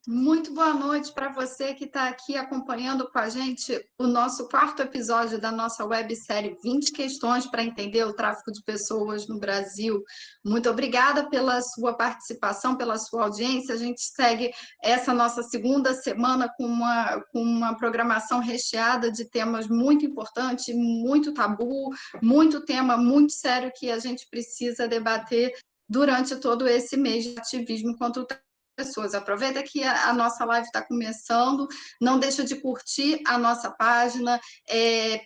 Muito boa noite para você que está aqui acompanhando com a gente o nosso quarto episódio da nossa websérie 20 questões para entender o tráfico de pessoas no Brasil. Muito obrigada pela sua participação, pela sua audiência. A gente segue essa nossa segunda semana com uma programação recheada de temas muito importantes, muito tabu, muito tema muito sério que a gente precisa debater durante todo esse mês de ativismo contra o pessoas. Aproveita que a nossa live está começando, não deixa de curtir a nossa página,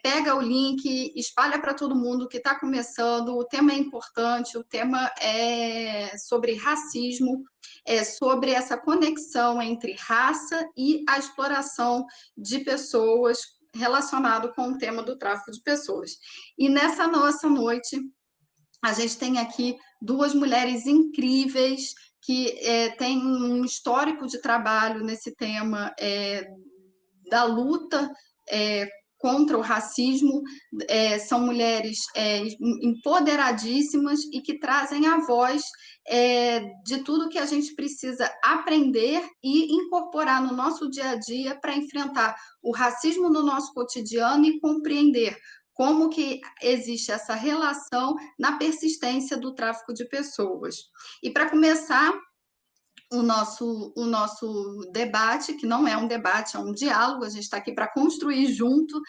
pega o link, espalha para todo mundo que está começando. O tema é importante, o tema é sobre racismo, é sobre essa conexão entre raça e a exploração de pessoas relacionado com o tema do tráfico de pessoas. E nessa nossa noite, a gente tem aqui duas mulheres incríveis que têm um histórico de trabalho nesse tema da luta contra o racismo, são mulheres empoderadíssimas e que trazem a voz de tudo que a gente precisa aprender e incorporar no nosso dia a dia para enfrentar o racismo no nosso cotidiano e compreender como que existe essa relação na persistência do tráfico de pessoas. E para começar o nosso debate, que não é um debate, é um diálogo, a gente está aqui para construir junto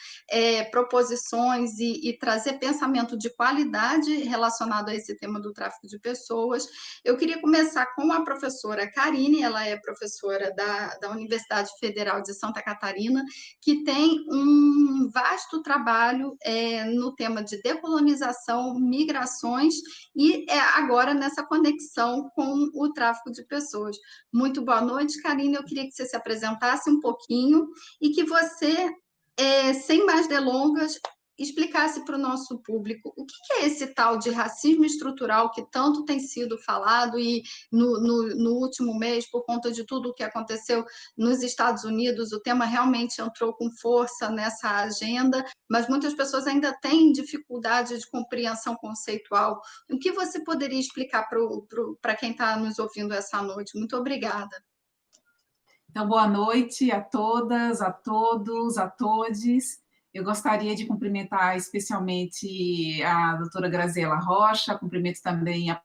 proposições e trazer pensamento de qualidade relacionado a esse tema do tráfico de pessoas. Eu queria começar com a professora Karine, ela é professora da Universidade Federal de Santa Catarina, que tem um vasto trabalho no tema de decolonização, migrações, e agora nessa conexão com o tráfico de pessoas. Muito boa noite, Karine. Eu queria que você se apresentasse um pouquinho e que você, sem mais delongas, explicasse para o nosso público o que é esse tal de racismo estrutural que tanto tem sido falado e no último mês, por conta de tudo o que aconteceu nos Estados Unidos, o tema realmente entrou com força nessa agenda, mas muitas pessoas ainda têm dificuldade de compreensão conceitual. O que você poderia explicar para quem está nos ouvindo essa noite? Muito obrigada. Então, boa noite a todas, a todos, a todes. Eu gostaria de cumprimentar especialmente a doutora Graziela Rocha, cumprimento também a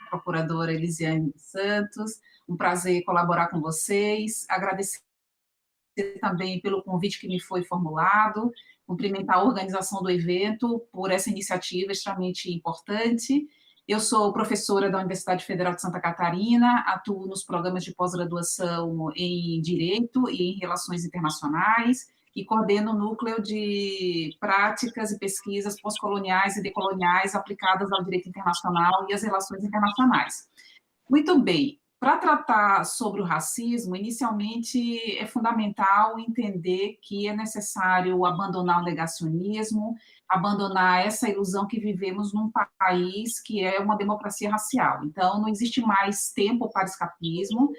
procuradora Elisiane Santos, um prazer colaborar com vocês, agradecer também pelo convite que me foi formulado, cumprimentar a organização do evento por essa iniciativa extremamente importante. Eu sou professora da Universidade Federal de Santa Catarina, atuo nos programas de pós-graduação em Direito e em Relações Internacionais, e coordeno o núcleo de práticas e pesquisas pós-coloniais e decoloniais aplicadas ao direito internacional e às relações internacionais. Muito bem, para tratar sobre o racismo, inicialmente é fundamental entender que é necessário abandonar o negacionismo, abandonar essa ilusão que vivemos num país que é uma democracia racial. Então, não existe mais tempo para escapismo.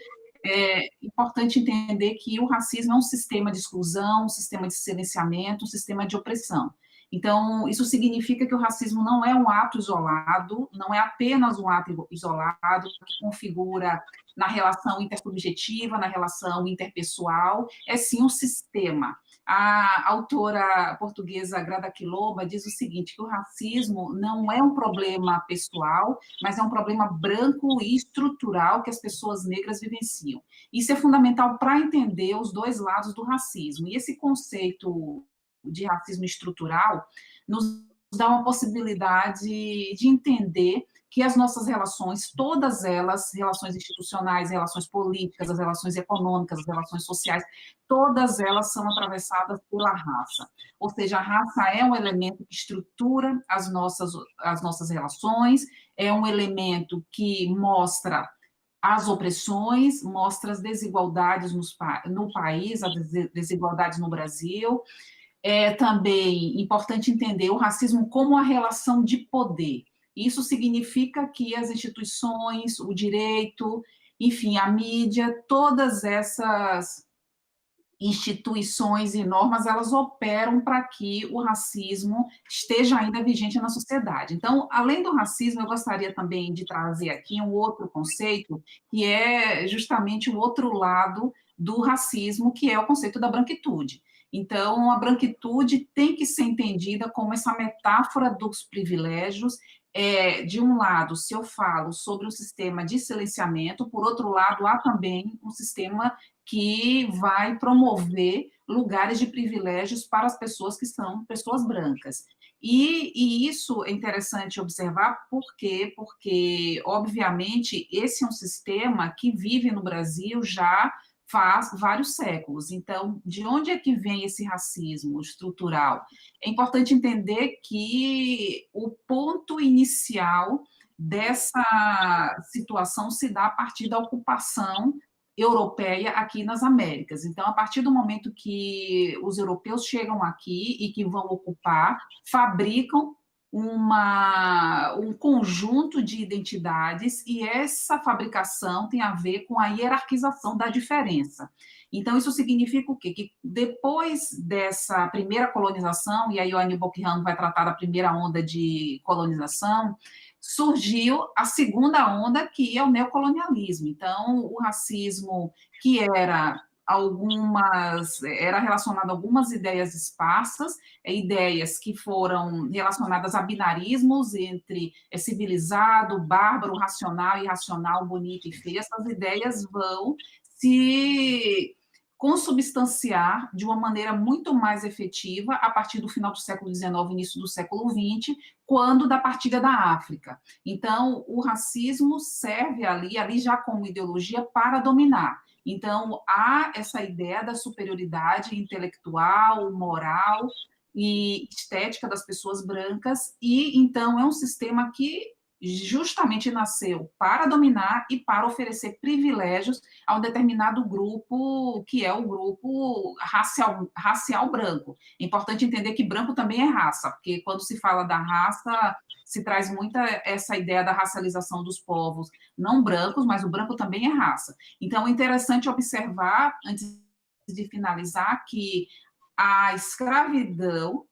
É importante entender que o racismo é um sistema de exclusão, um sistema de silenciamento, um sistema de opressão. Então, isso significa que o racismo não é um ato isolado, não é apenas um ato isolado que configura na relação intersubjetiva, na relação interpessoal, é sim um sistema. A autora portuguesa Grada Quilomba diz o seguinte, que o racismo não é um problema pessoal, mas é um problema branco e estrutural que as pessoas negras vivenciam. Isso é fundamental para entender os dois lados do racismo. E esse conceito de racismo estrutural nos dá uma possibilidade de entender que as nossas relações, todas elas, relações institucionais, relações políticas, as relações econômicas, as relações sociais, todas elas são atravessadas pela raça. Ou seja, a raça é um elemento que estrutura as nossas relações, é um elemento que mostra as opressões, mostra as desigualdades no país, as desigualdades no Brasil. É também importante entender o racismo como a relação de poder. Isso significa que as instituições, o direito, enfim, a mídia, todas essas instituições e normas, elas operam para que o racismo esteja ainda vigente na sociedade. Então, além do racismo, eu gostaria também de trazer aqui um outro conceito, que é justamente o outro lado do racismo, que é o conceito da branquitude. Então, a branquitude tem que ser entendida como essa metáfora dos privilégios. De um lado, se eu falo sobre um sistema de silenciamento, por outro lado, há também um sistema que vai promover lugares de privilégios para as pessoas que são pessoas brancas. E isso é interessante observar, por quê? Porque, obviamente, esse é um sistema que vive no Brasil já faz vários séculos. Então, de onde é que vem esse racismo estrutural? É importante entender que o ponto inicial dessa situação se dá a partir da ocupação europeia aqui nas Américas. Então, a partir do momento que os europeus chegam aqui e que vão ocupar, fabricam um conjunto de identidades, e essa fabricação tem a ver com a hierarquização da diferença. Então, isso significa o quê? Que depois dessa primeira colonização, e aí o Aníbal Quijano vai tratar da primeira onda de colonização, surgiu a segunda onda, que é o neocolonialismo. Então, o racismo, que era relacionado a algumas ideias esparsas, ideias que foram relacionadas a binarismos entre civilizado, bárbaro, racional, irracional, bonito e feio. Essas ideias vão se consubstanciar de uma maneira muito mais efetiva a partir do final do século XIX, início do século XX, quando da partilha da África. Então, o racismo serve ali já como ideologia para dominar. Então, há essa ideia da superioridade intelectual, moral e estética das pessoas brancas, e então é um sistema que justamente nasceu para dominar e para oferecer privilégios a um determinado grupo, que é o grupo racial branco. É importante entender que branco também é raça, porque quando se fala da raça, se traz muita essa ideia da racialização dos povos não brancos, mas o branco também é raça. Então, é interessante observar, antes de finalizar, que a escravidão,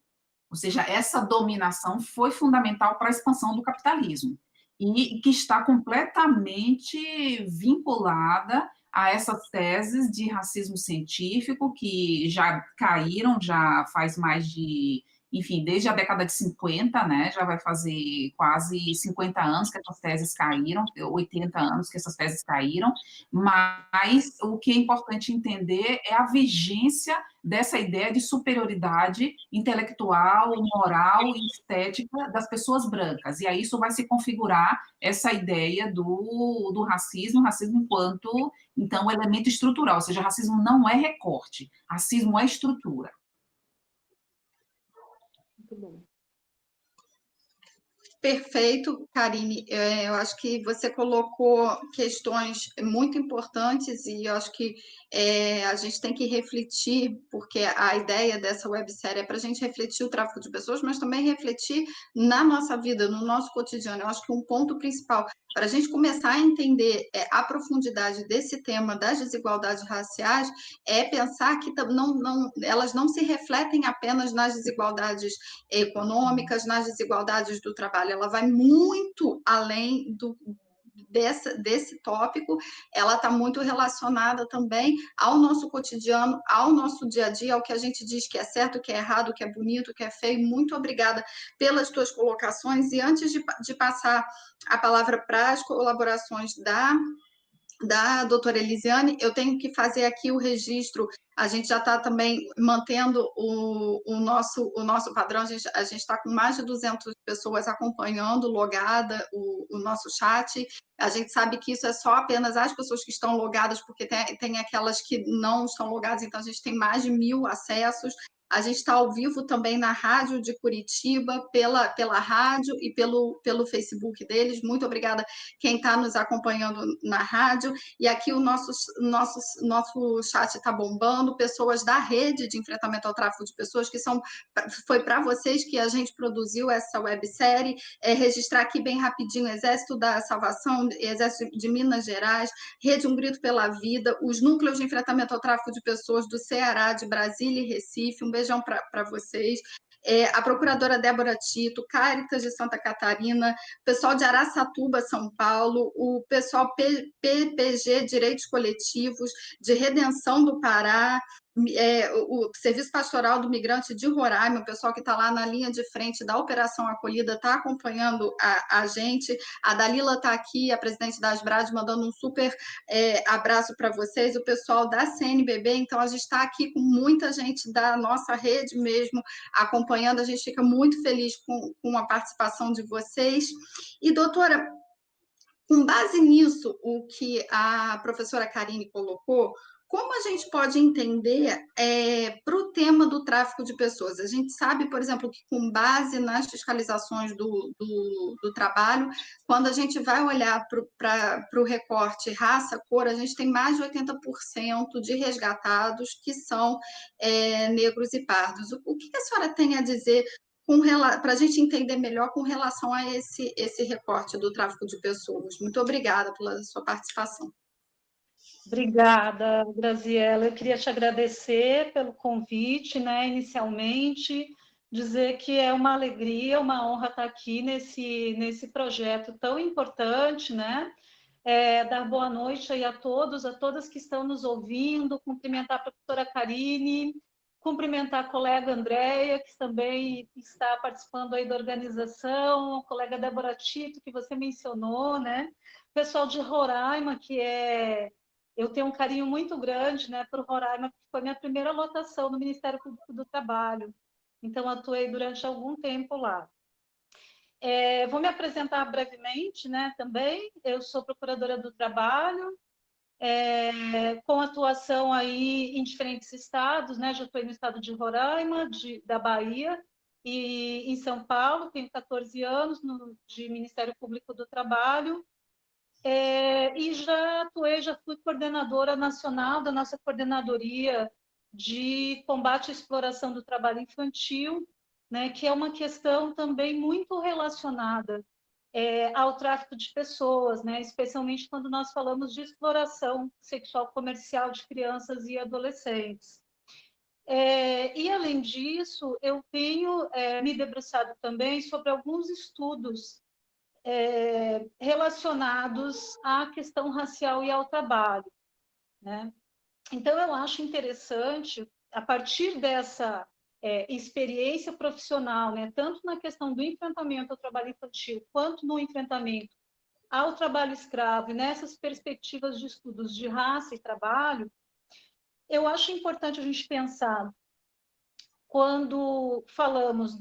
ou seja, essa dominação foi fundamental para a expansão do capitalismo e que está completamente vinculada a essas teses de racismo científico que já caíram, já faz mais de, enfim, desde a década de 50, né, já vai fazer quase 50 anos que essas teses caíram, 80 anos que essas teses caíram, mas o que é importante entender é a vigência dessa ideia de superioridade intelectual, moral e estética das pessoas brancas. E aí isso vai se configurar essa ideia do racismo enquanto, então, elemento estrutural, ou seja, racismo não é recorte, racismo é estrutura. Muito bom. Perfeito, Karine. Eu acho que você colocou questões muito importantes e eu acho que a gente tem que refletir, porque a ideia dessa websérie é para a gente refletir o tráfico de pessoas, mas também refletir na nossa vida, no nosso cotidiano. Eu acho que um ponto principal para a gente começar a entender a profundidade desse tema das desigualdades raciais é pensar que elas não se refletem apenas nas desigualdades econômicas, nas desigualdades do trabalho. Ela vai muito além desse tópico, ela está muito relacionada também ao nosso cotidiano, ao nosso dia a dia, ao que a gente diz que é certo, que é errado, que é bonito, que é feio. Muito obrigada pelas tuas colocações. E antes de passar a palavra para as colaborações da doutora Elisiane, eu tenho que fazer aqui o registro. A gente já está também mantendo o nosso padrão, a gente está com mais de 200 pessoas acompanhando, logada, o nosso chat. A gente sabe que isso é só apenas as pessoas que estão logadas, porque tem aquelas que não estão logadas, então a gente tem mais de 1.000 acessos. A gente está ao vivo também na rádio de Curitiba, pela rádio e pelo Facebook deles. Muito obrigada quem está nos acompanhando na rádio. E aqui o nosso chat está bombando. Pessoas da rede de enfrentamento ao tráfico de pessoas, foi para vocês que a gente produziu essa websérie. Registrar aqui bem rapidinho: Exército da Salvação, Exército de Minas Gerais, Rede Um Grito pela Vida, os núcleos de enfrentamento ao tráfico de pessoas do Ceará, de Brasília e Recife. Um beijão para vocês. a procuradora Débora Tito, Cáritas de Santa Catarina, o pessoal de Araçatuba, São Paulo, o pessoal PPG Direitos Coletivos, de Redenção do Pará, o Serviço Pastoral do Migrante de Roraima, o pessoal que está lá na linha de frente da Operação Acolhida está acompanhando a gente. A Dalila está aqui, a presidente da Asbrad, mandando um super abraço para vocês, o pessoal da CNBB. Então, a gente está aqui com muita gente da nossa rede mesmo acompanhando, a gente fica muito feliz com a participação de vocês. E, doutora, com base nisso, o que a professora Karine colocou, como a gente pode entender para o tema do tráfico de pessoas? A gente sabe, por exemplo, que com base nas fiscalizações do trabalho, quando a gente vai olhar para o recorte raça, cor, a gente tem mais de 80% de resgatados que são negros e pardos. O que a senhora tem a dizer para a gente entender melhor com relação a esse recorte do tráfico de pessoas? Muito obrigada pela sua participação. Obrigada, Graziela. Eu queria te agradecer pelo convite, né, inicialmente, dizer que é uma alegria, uma honra estar aqui nesse projeto tão importante, né? Dar boa noite aí a todos, a todas que estão nos ouvindo, cumprimentar a professora Karine, cumprimentar a colega Andréia, que também está participando aí da organização, a colega Débora Tito, que você mencionou, né? O pessoal de Roraima, eu tenho um carinho muito grande, né, por Roraima, porque foi minha primeira lotação no Ministério Público do Trabalho. Então, atuei durante algum tempo lá. Vou me apresentar brevemente, né, também. Eu sou procuradora do trabalho, com atuação aí em diferentes estados, né? Já estou no estado de Roraima, da Bahia, e em São Paulo, tenho 14 anos de Ministério Público do Trabalho. E já fui coordenadora nacional da nossa coordenadoria de combate à exploração do trabalho infantil, né, que é uma questão também muito relacionada ao tráfico de pessoas, né, especialmente quando nós falamos de exploração sexual comercial de crianças e adolescentes. E, além disso, eu tenho me debruçado também sobre alguns estudos relacionados à questão racial e ao trabalho, né? Então, eu acho interessante, a partir dessa experiência profissional, né, tanto na questão do enfrentamento ao trabalho infantil, quanto no enfrentamento ao trabalho escravo, e nessas perspectivas de estudos de raça e trabalho, eu acho importante a gente pensar, quando falamos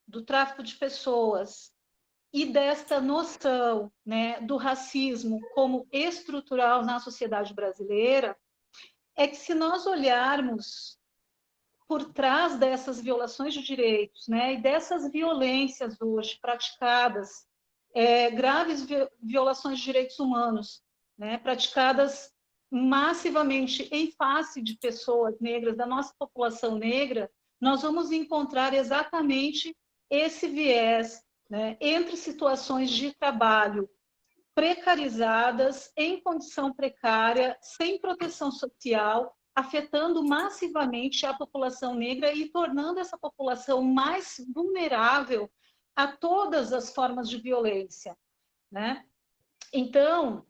do tráfico de pessoas, e desta noção, né, do racismo como estrutural na sociedade brasileira, é que se nós olharmos por trás dessas violações de direitos, né, e dessas violências hoje praticadas, graves violações de direitos humanos, né, praticadas massivamente em face de pessoas negras, da nossa população negra, nós vamos encontrar exatamente esse viés, né, entre situações de trabalho precarizadas, em condição precária, sem proteção social, afetando massivamente a população negra e tornando essa população mais vulnerável a todas as formas de violência, né? Então,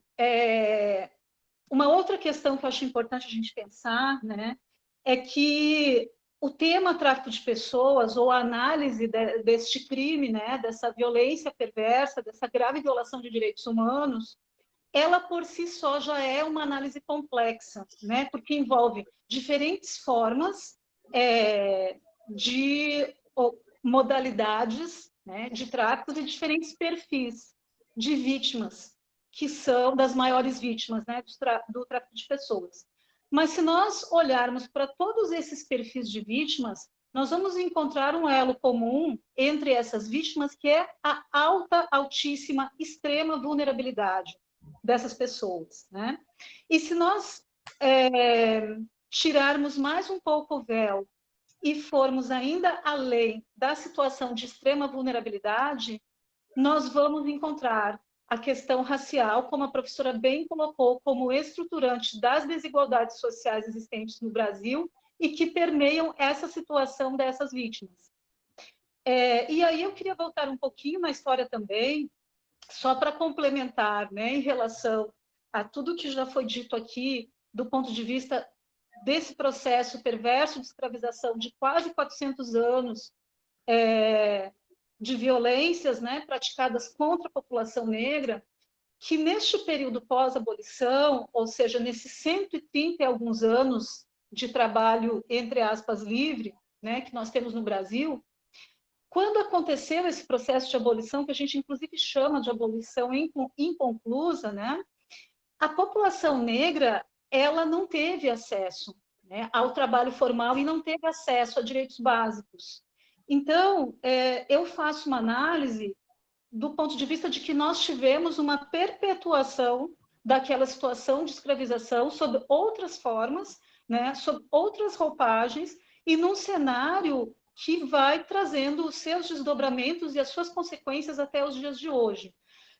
uma outra questão que eu acho importante a gente pensar, né, é que o tema tráfico de pessoas, ou a análise deste crime, né, dessa violência perversa, dessa grave violação de direitos humanos, ela por si só já é uma análise complexa, né, porque envolve diferentes formas de modalidades, né, de tráfico e diferentes perfis de vítimas, que são das maiores vítimas, né, do tráfico de pessoas. Mas se nós olharmos para todos esses perfis de vítimas, nós vamos encontrar um elo comum entre essas vítimas, que é a altíssima, extrema vulnerabilidade dessas pessoas, né? E se nós tirarmos mais um pouco o véu e formos ainda além da situação de extrema vulnerabilidade, nós vamos encontrar a questão racial, como a professora bem colocou, como estruturante das desigualdades sociais existentes no Brasil e que permeiam essa situação dessas vítimas. E aí eu queria voltar um pouquinho na história também, só para complementar, né, em relação a tudo que já foi dito aqui, do ponto de vista desse processo perverso de escravização de quase 400 anos, de violências, né, praticadas contra a população negra, que neste período pós-abolição, ou seja, nesses 130 e alguns anos de trabalho, entre aspas, livre, né, que nós temos no Brasil, quando aconteceu esse processo de abolição, que a gente inclusive chama de abolição inconclusa, né, a população negra ela não teve acesso, né, ao trabalho formal e não teve acesso a direitos básicos. Então, eu faço uma análise do ponto de vista de que nós tivemos uma perpetuação daquela situação de escravização sob outras formas, né, sob outras roupagens, e num cenário que vai trazendo os seus desdobramentos e as suas consequências até os dias de hoje.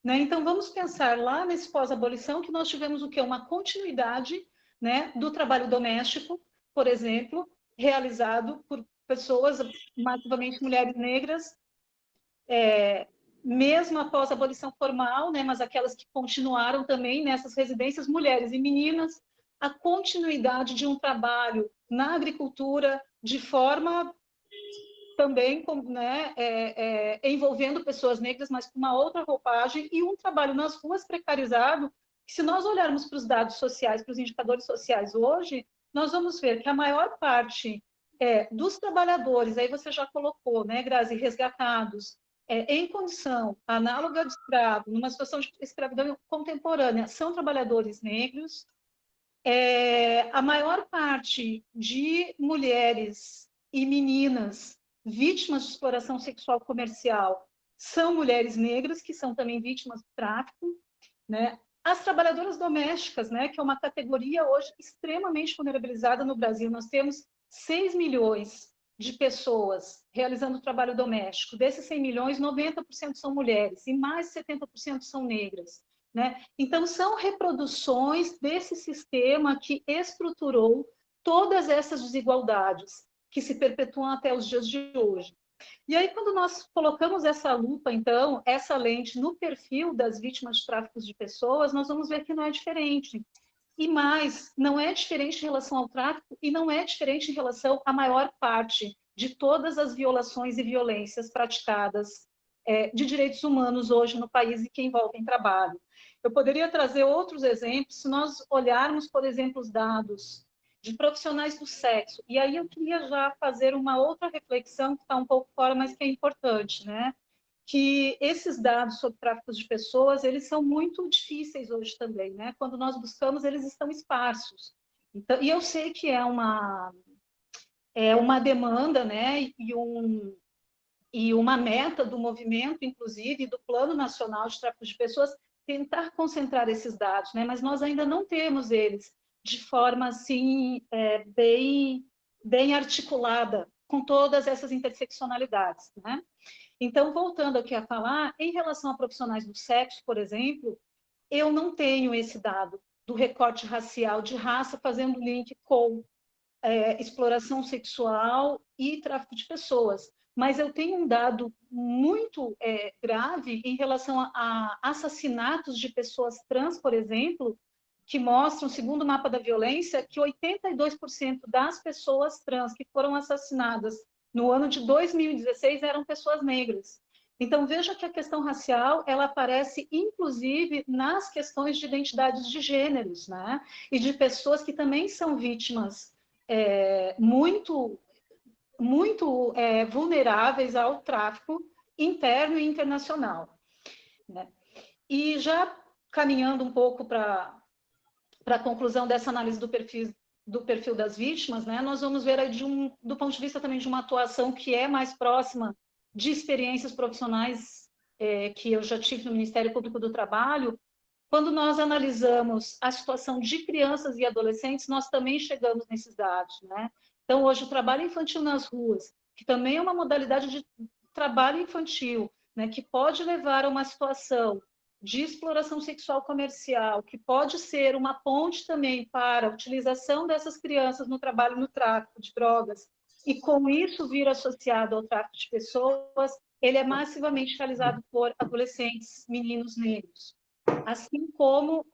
Né? Então, vamos pensar lá nesse pós-abolição que nós tivemos o quê? Uma continuidade, né, do trabalho doméstico, por exemplo, realizado por pessoas, massivamente mulheres negras, mesmo após a abolição formal, né, mas aquelas que continuaram também nessas residências, mulheres e meninas, a continuidade de um trabalho na agricultura de forma também, né, envolvendo pessoas negras, mas com uma outra roupagem, e um trabalho nas ruas precarizado, que se nós olharmos para os dados sociais, para os indicadores sociais hoje, nós vamos ver que a maior parte dos trabalhadores, aí você já colocou, né, Grazi, resgatados, em condição análoga de escravo, numa situação de escravidão contemporânea, são trabalhadores negros. A maior parte de mulheres e meninas vítimas de exploração sexual comercial são mulheres negras, que são também vítimas do tráfico, né? As trabalhadoras domésticas, né, que é uma categoria hoje extremamente vulnerabilizada no Brasil. Nós temos 6 milhões de pessoas realizando trabalho doméstico. Desses 100 milhões, 90% são mulheres e mais de 70% são negras. Né? Então, são reproduções desse sistema que estruturou todas essas desigualdades que se perpetuam até os dias de hoje. E aí, quando nós colocamos essa lupa, então, essa lente no perfil das vítimas de tráfico de pessoas, nós vamos ver que não é diferente. E mais, não é diferente em relação ao tráfico e não é diferente em relação à maior parte de todas as violações e violências praticadas de direitos humanos hoje no país e que envolvem trabalho. Eu poderia trazer outros exemplos, se nós olharmos, por exemplo, os dados de profissionais do sexo. E aí eu queria já fazer uma outra reflexão que está um pouco fora, mas que é importante, né? Que esses dados sobre tráfico de pessoas, eles são muito difíceis hoje também, né? Quando nós buscamos, eles estão esparsos. Então, e eu sei que é uma demanda, né? E uma meta do movimento, inclusive, do Plano Nacional de Tráfico de Pessoas, tentar concentrar esses dados, né? Mas nós ainda não temos eles de forma assim bem articulada com todas essas interseccionalidades, né? Então, voltando aqui a falar, em relação a profissionais do sexo, por exemplo, eu não tenho esse dado do recorte racial de raça fazendo link com exploração sexual e tráfico de pessoas. Mas eu tenho um dado muito grave em relação a assassinatos de pessoas trans, por exemplo, que mostram, segundo o mapa da violência, que 82% das pessoas trans que foram assassinadas no ano de 2016 eram pessoas negras. Então, veja que a questão racial, ela aparece, inclusive, nas questões de identidades de gêneros, né? E de pessoas que também são vítimas muito vulneráveis ao tráfico interno e internacional. Né? E já caminhando um pouco para a conclusão dessa análise do perfil das vítimas, né, nós vamos ver aí do ponto de vista também de uma atuação que é mais próxima de experiências profissionais que eu já tive no Ministério Público do Trabalho. Quando nós analisamos a situação de crianças e adolescentes, nós também chegamos nesses dados, né? Então, hoje, o trabalho infantil nas ruas, que também é uma modalidade de trabalho infantil, né, que pode levar a uma situação de exploração sexual comercial, que pode ser uma ponte também para a utilização dessas crianças no trabalho no tráfico de drogas e com isso vir associado ao tráfico de pessoas, ele é massivamente realizado por adolescentes, meninos negros. Assim como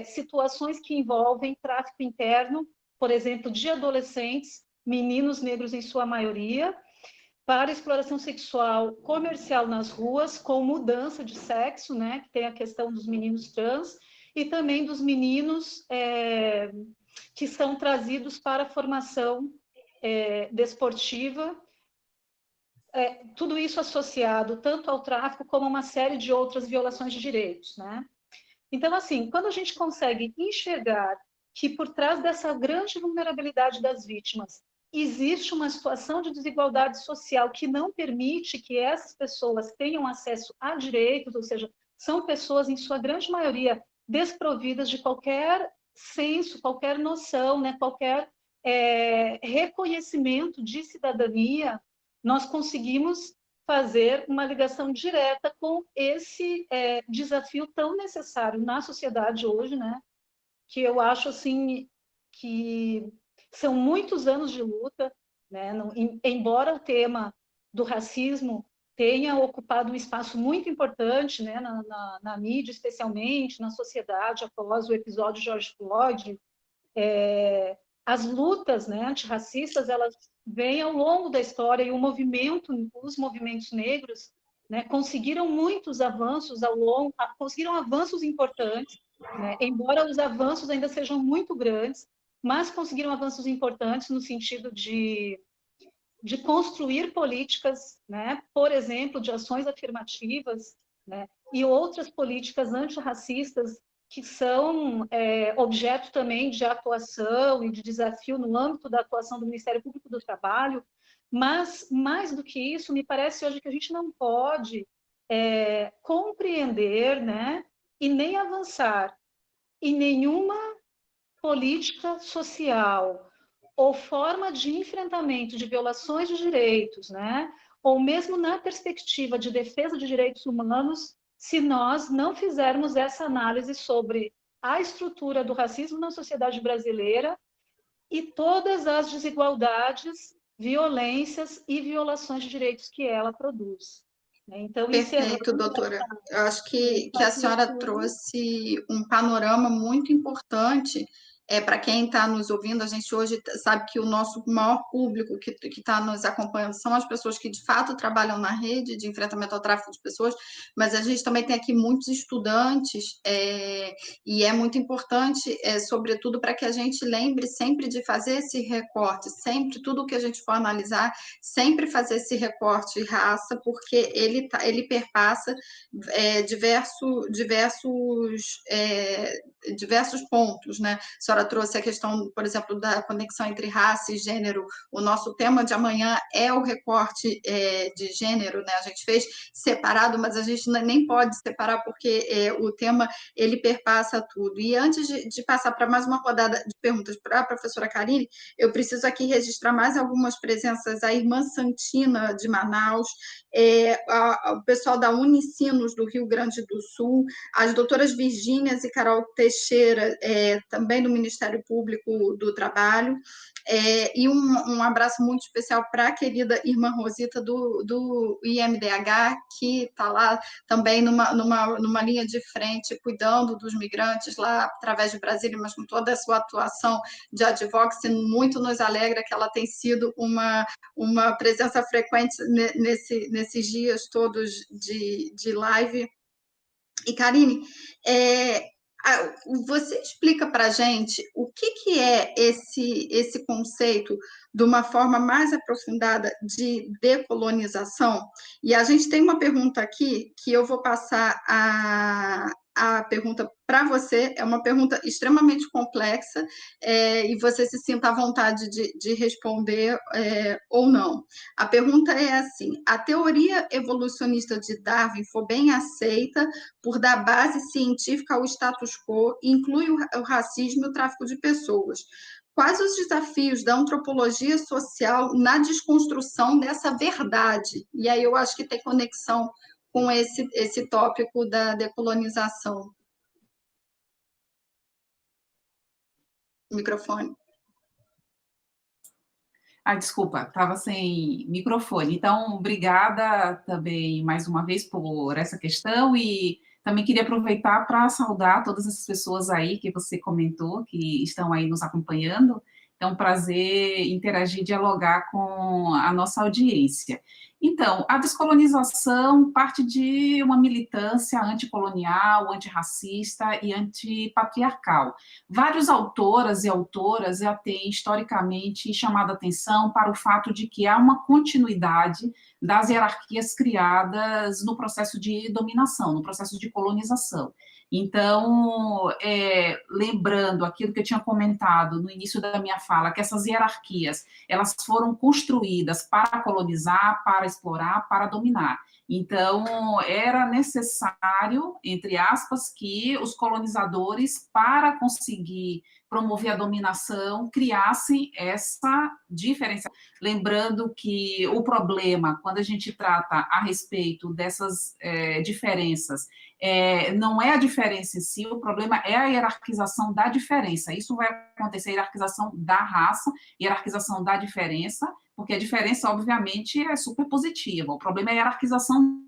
situações que envolvem tráfico interno, por exemplo, de adolescentes, meninos negros em sua maioria, para exploração sexual comercial nas ruas, com mudança de sexo, né, que tem a questão dos meninos trans, e também dos meninos que são trazidos para a formação desportiva, tudo isso associado tanto ao tráfico como a uma série de outras violações de direitos, né? Então, assim, quando a gente consegue enxergar que por trás dessa grande vulnerabilidade das vítimas existe uma situação de desigualdade social que não permite que essas pessoas tenham acesso a direitos, ou seja, são pessoas, em sua grande maioria, desprovidas de qualquer senso, qualquer noção, né, qualquer reconhecimento de cidadania, nós conseguimos fazer uma ligação direta com esse desafio tão necessário na sociedade hoje, né? Que eu acho assim que são muitos anos de luta, né? Embora o tema do racismo tenha ocupado um espaço muito importante, né? Na mídia, especialmente na sociedade após o episódio George Floyd, as lutas, né, antirracistas, elas vêm ao longo da história e os movimentos negros, né, conseguiram muitos avanços conseguiram avanços importantes, né, embora os avanços ainda sejam muito grandes, mas conseguiram avanços importantes no sentido de construir políticas, né, por exemplo, de ações afirmativas, né, e outras políticas antirracistas que são objeto também de atuação e de desafio no âmbito da atuação do Ministério Público do Trabalho, mas, mais do que isso, me parece hoje que a gente não pode compreender, né, e nem avançar em nenhuma política social ou forma de enfrentamento de violações de direitos, né, ou mesmo na perspectiva de defesa de direitos humanos, se nós não fizermos essa análise sobre a estrutura do racismo na sociedade brasileira e todas as desigualdades, violências e violações de direitos que ela produz. Então, Perfeito, encerrando doutora. Eu acho que essa a senhora leitura, trouxe um panorama muito importante para quem está nos ouvindo. A gente hoje sabe que o nosso maior público que está nos acompanhando são as pessoas que de fato trabalham na rede de enfrentamento ao tráfico de pessoas, mas a gente também tem aqui muitos estudantes e é muito importante, sobretudo, para que a gente lembre sempre de fazer esse recorte, sempre, tudo que a gente for analisar, sempre fazer esse recorte de raça, porque ele perpassa diversos pontos, né? A senhora trouxe a questão, por exemplo, da conexão entre raça e gênero. O nosso tema de amanhã é o recorte de gênero, né? A gente fez separado, mas a gente nem pode separar porque o tema ele perpassa tudo. E antes de passar para mais uma rodada de perguntas para a professora Karine, eu preciso aqui registrar mais algumas presenças. A irmã Santina, de Manaus, o pessoal da Unicinos, do Rio Grande do Sul, as doutoras Virgínias e Carol Teixeira, também do Ministério Público do Trabalho, e um abraço muito especial para a querida irmã Rosita, do IMDH, que está lá também numa linha de frente, cuidando dos migrantes lá através de Brasília, mas com toda a sua atuação de advocacy. Muito nos alegra que ela tem sido uma presença frequente nesses dias todos de live. E, Karine, você explica para a gente o que é esse conceito de uma forma mais aprofundada de decolonização? E a gente tem uma pergunta aqui que eu vou passar a pergunta para você. É uma pergunta extremamente complexa e você se sinta à vontade de responder ou não. A pergunta é assim: a teoria evolucionista de Darwin foi bem aceita por dar base científica ao status quo, inclui o racismo e o tráfico de pessoas. Quais os desafios da antropologia social na desconstrução dessa verdade? E aí eu acho que tem conexão com esse tópico da decolonização. Microfone. Desculpa, estava sem microfone. Então, obrigada também mais uma vez por essa questão e também queria aproveitar para saudar todas essas pessoas aí que você comentou, que estão aí nos acompanhando. Então, prazer interagir, dialogar com a nossa audiência. Então, a descolonização parte de uma militância anticolonial, antirracista e antipatriarcal. Vários autoras e autoras já têm historicamente chamado a atenção para o fato de que há uma continuidade das hierarquias criadas no processo de dominação, no processo de colonização. Então, lembrando aquilo que eu tinha comentado no início da minha fala, que essas hierarquias, elas foram construídas para colonizar, para explorar, para dominar. Então, era necessário, entre aspas, que os colonizadores, para conseguir promover a dominação, criassem essa diferença. Lembrando que o problema, quando a gente trata a respeito dessas diferenças, não é a diferença em si, o problema é a hierarquização da diferença. Isso vai acontecer, a hierarquização da raça, hierarquização da diferença, porque a diferença, obviamente, é super positiva. O problema é a hierarquização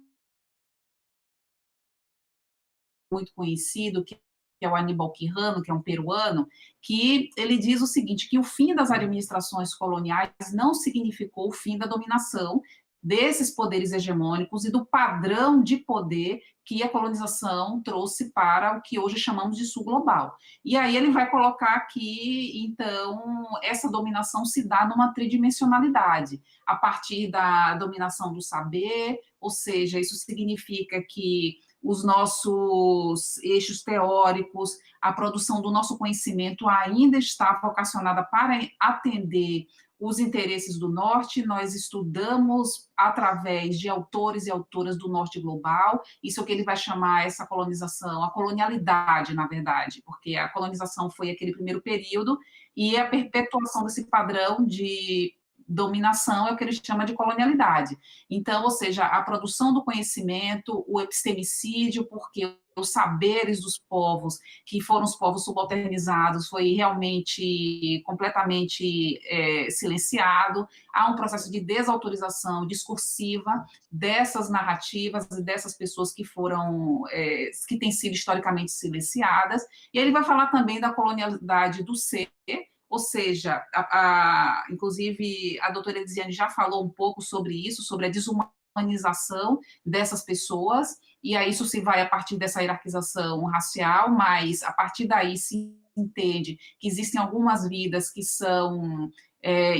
muito conhecido, que é o Aníbal Quijano, que é um peruano, que ele diz o seguinte, que o fim das administrações coloniais não significou o fim da dominação desses poderes hegemônicos e do padrão de poder que a colonização trouxe para o que hoje chamamos de sul global. E aí ele vai colocar que, então, essa dominação se dá numa tridimensionalidade, a partir da dominação do saber, ou seja, isso significa que os nossos eixos teóricos, a produção do nosso conhecimento ainda está vocacionada para atender os interesses do Norte. Nós estudamos através de autores e autoras do Norte global, isso é o que ele vai chamar essa colonização, a colonialidade, na verdade, porque a colonização foi aquele primeiro período e a perpetuação desse padrão de dominação é o que ele chama de colonialidade. Então, ou seja, a produção do conhecimento, o epistemicídio, porque os saberes dos povos, que foram os povos subalternizados, foi realmente completamente silenciado. Há um processo de desautorização discursiva dessas narrativas e dessas pessoas que foram, que têm sido historicamente silenciadas. E ele vai falar também da colonialidade do ser, ou seja, inclusive a doutora Elisiane já falou um pouco sobre isso, sobre a desumanização dessas pessoas, e aí isso se vai a partir dessa hierarquização racial, mas a partir daí se entende que existem algumas vidas que são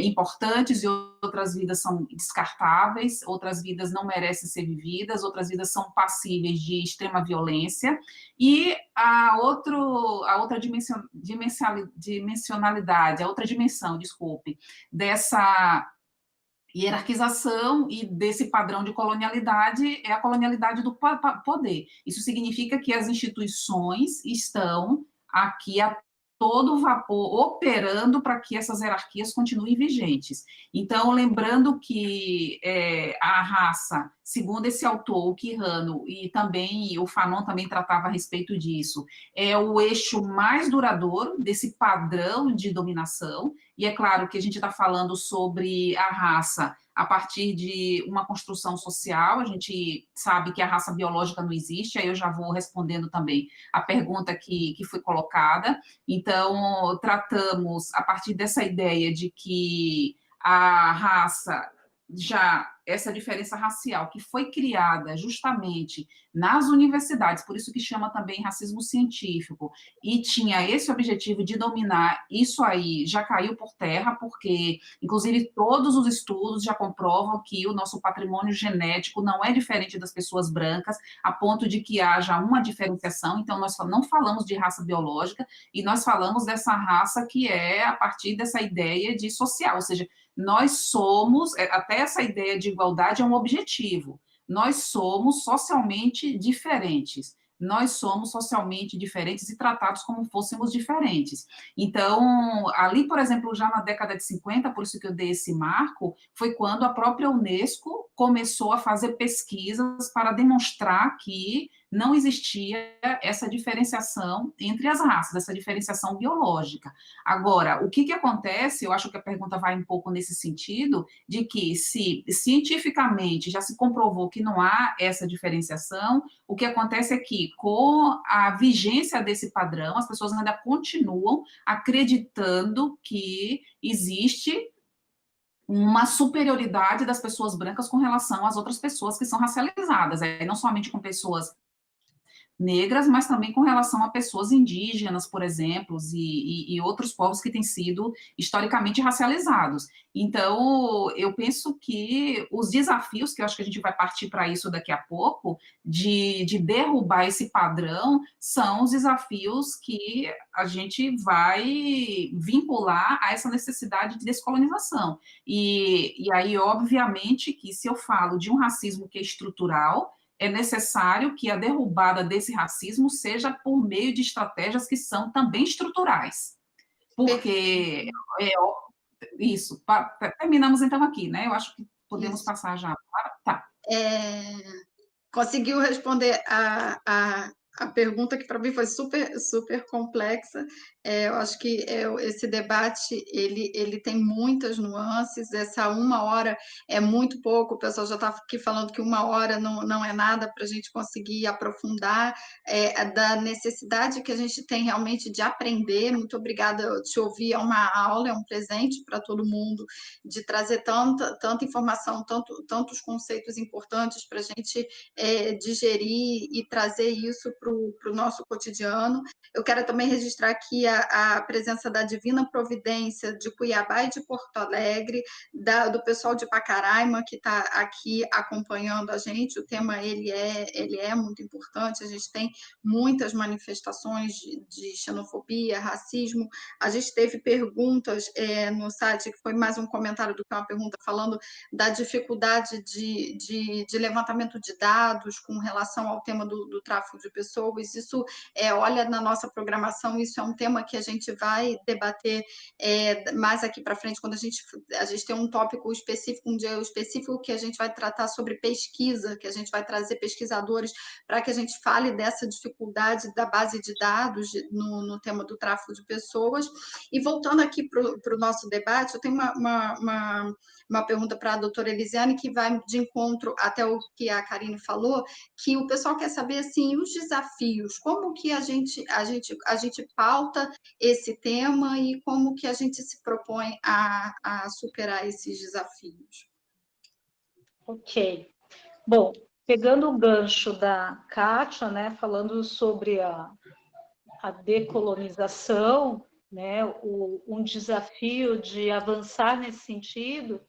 importantes e outras vidas são descartáveis, outras vidas não merecem ser vividas, outras vidas são passíveis de extrema violência, e a outra dimensionalidade, a outra dimensão, desculpe, dessa hierarquização e desse padrão de colonialidade é a colonialidade do poder. Isso significa que as instituições estão aqui a todo vapor operando para que essas hierarquias continuem vigentes. Então, lembrando que a raça, segundo esse autor, o Quijano, e também o Fanon também tratava a respeito disso, é o eixo mais duradouro desse padrão de dominação, e é claro que a gente está falando sobre a raça a partir de uma construção social, a gente sabe que a raça biológica não existe, aí eu já vou respondendo também a pergunta que foi colocada. Então, tratamos a partir dessa ideia de que a raça, já essa diferença racial que foi criada justamente nas universidades, por isso que chama também racismo científico, e tinha esse objetivo de dominar, isso aí já caiu por terra, porque, inclusive, todos os estudos já comprovam que o nosso patrimônio genético não é diferente das pessoas brancas, a ponto de que haja uma diferenciação. Então, nós não falamos de raça biológica, e nós falamos dessa raça que é a partir dessa ideia de social, ou seja, nós somos, até essa ideia de igualdade é um objetivo, nós somos socialmente diferentes, nós somos socialmente diferentes e tratados como fôssemos diferentes. Então, ali, por exemplo, já na década de 50, por isso que eu dei esse marco, foi quando a própria Unesco começou a fazer pesquisas para demonstrar que não existia essa diferenciação entre as raças, essa diferenciação biológica. Agora, o que acontece, eu acho que a pergunta vai um pouco nesse sentido, de que se cientificamente já se comprovou que não há essa diferenciação, o que acontece é que, com a vigência desse padrão, as pessoas ainda continuam acreditando que existe uma superioridade das pessoas brancas com relação às outras pessoas que são racializadas, não somente com pessoas negras, mas também com relação a pessoas indígenas, por exemplo, e outros povos que têm sido historicamente racializados. Então, eu penso que os desafios, que eu acho que a gente vai partir para isso daqui a pouco, de derrubar esse padrão, são os desafios que a gente vai vincular a essa necessidade de descolonização. E aí, obviamente, que se eu falo de um racismo que é estrutural, é necessário que a derrubada desse racismo seja por meio de estratégias que são também estruturais. Porque, isso, terminamos então aqui, né? Eu acho que podemos passar já. Tá. Conseguiu responder a pergunta que para mim foi super, super complexa. Eu acho que esse debate ele tem muitas nuances. Essa 1 hora é muito pouco. O pessoal já está aqui falando que 1 hora não é nada para a gente conseguir aprofundar da necessidade que a gente tem realmente de aprender. Muito obrigada, eu te ouvi. É uma aula, é um presente para todo mundo de trazer tanta informação, tantos conceitos importantes para a gente digerir e trazer isso para o nosso cotidiano. Eu quero também registrar aqui a presença da Divina Providência de Cuiabá e de Porto Alegre, do pessoal de Pacaraima, que está aqui acompanhando a gente. O tema ele é muito importante, a gente tem muitas manifestações de xenofobia, racismo. A gente teve perguntas no site, que foi mais um comentário do que uma pergunta, falando da dificuldade de levantamento de dados com relação ao tema do tráfico de pessoas. Isso, olha, na nossa programação, isso é um tema que a gente vai debater mais aqui para frente, quando a gente tem um tópico específico, um dia específico, que a gente vai tratar sobre pesquisa, que a gente vai trazer pesquisadores para que a gente fale dessa dificuldade da base de dados no tema do tráfico de pessoas. E voltando aqui para o nosso debate, eu tenho uma pergunta para a doutora Elisiane, que vai de encontro até o que a Karine falou, que o pessoal quer saber, assim, os desafios, como que a gente pauta esse tema e como que a gente se propõe a superar esses desafios. Ok. Bom, pegando o gancho da Kátia, né, falando sobre a decolonização, né, um desafio de avançar nesse sentido,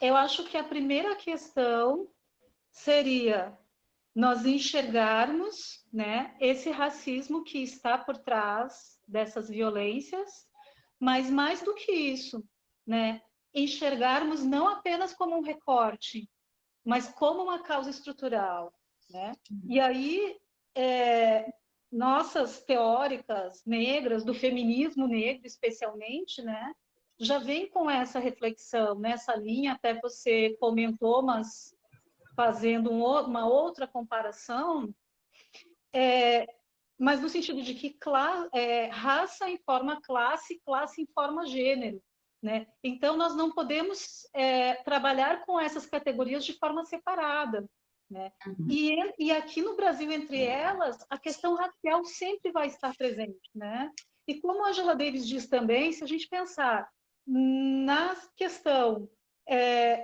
eu acho que a primeira questão seria nós enxergarmos, né, esse racismo que está por trás dessas violências, mas mais do que isso, né, enxergarmos não apenas como um recorte, mas como uma causa estrutural, né? E aí, nossas teóricas negras, do feminismo negro especialmente, né, já vem com essa reflexão, nessa linha, até você comentou, mas fazendo uma outra comparação, mas no sentido de que raça informa classe, classe informa gênero, né? Então, nós não podemos trabalhar com essas categorias de forma separada, né? E aqui no Brasil, entre elas, a questão racial sempre vai estar presente, né? E como a Angela Davis diz também, se a gente pensar na questão,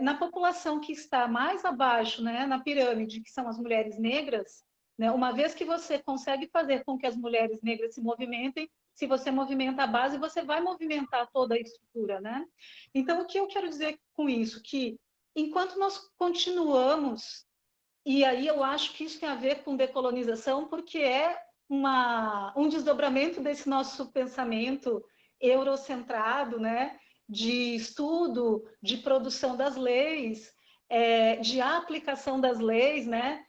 na população que está mais abaixo, né, na pirâmide, que são as mulheres negras, né, uma vez que você consegue fazer com que as mulheres negras se movimentem, se você movimenta a base, você vai movimentar toda a estrutura, né? Então, o que eu quero dizer com isso? Que enquanto nós continuamos, e aí eu acho que isso tem a ver com decolonização, porque é um desdobramento desse nosso pensamento eurocentrado, né? De estudo, de produção das leis, de aplicação das leis, né?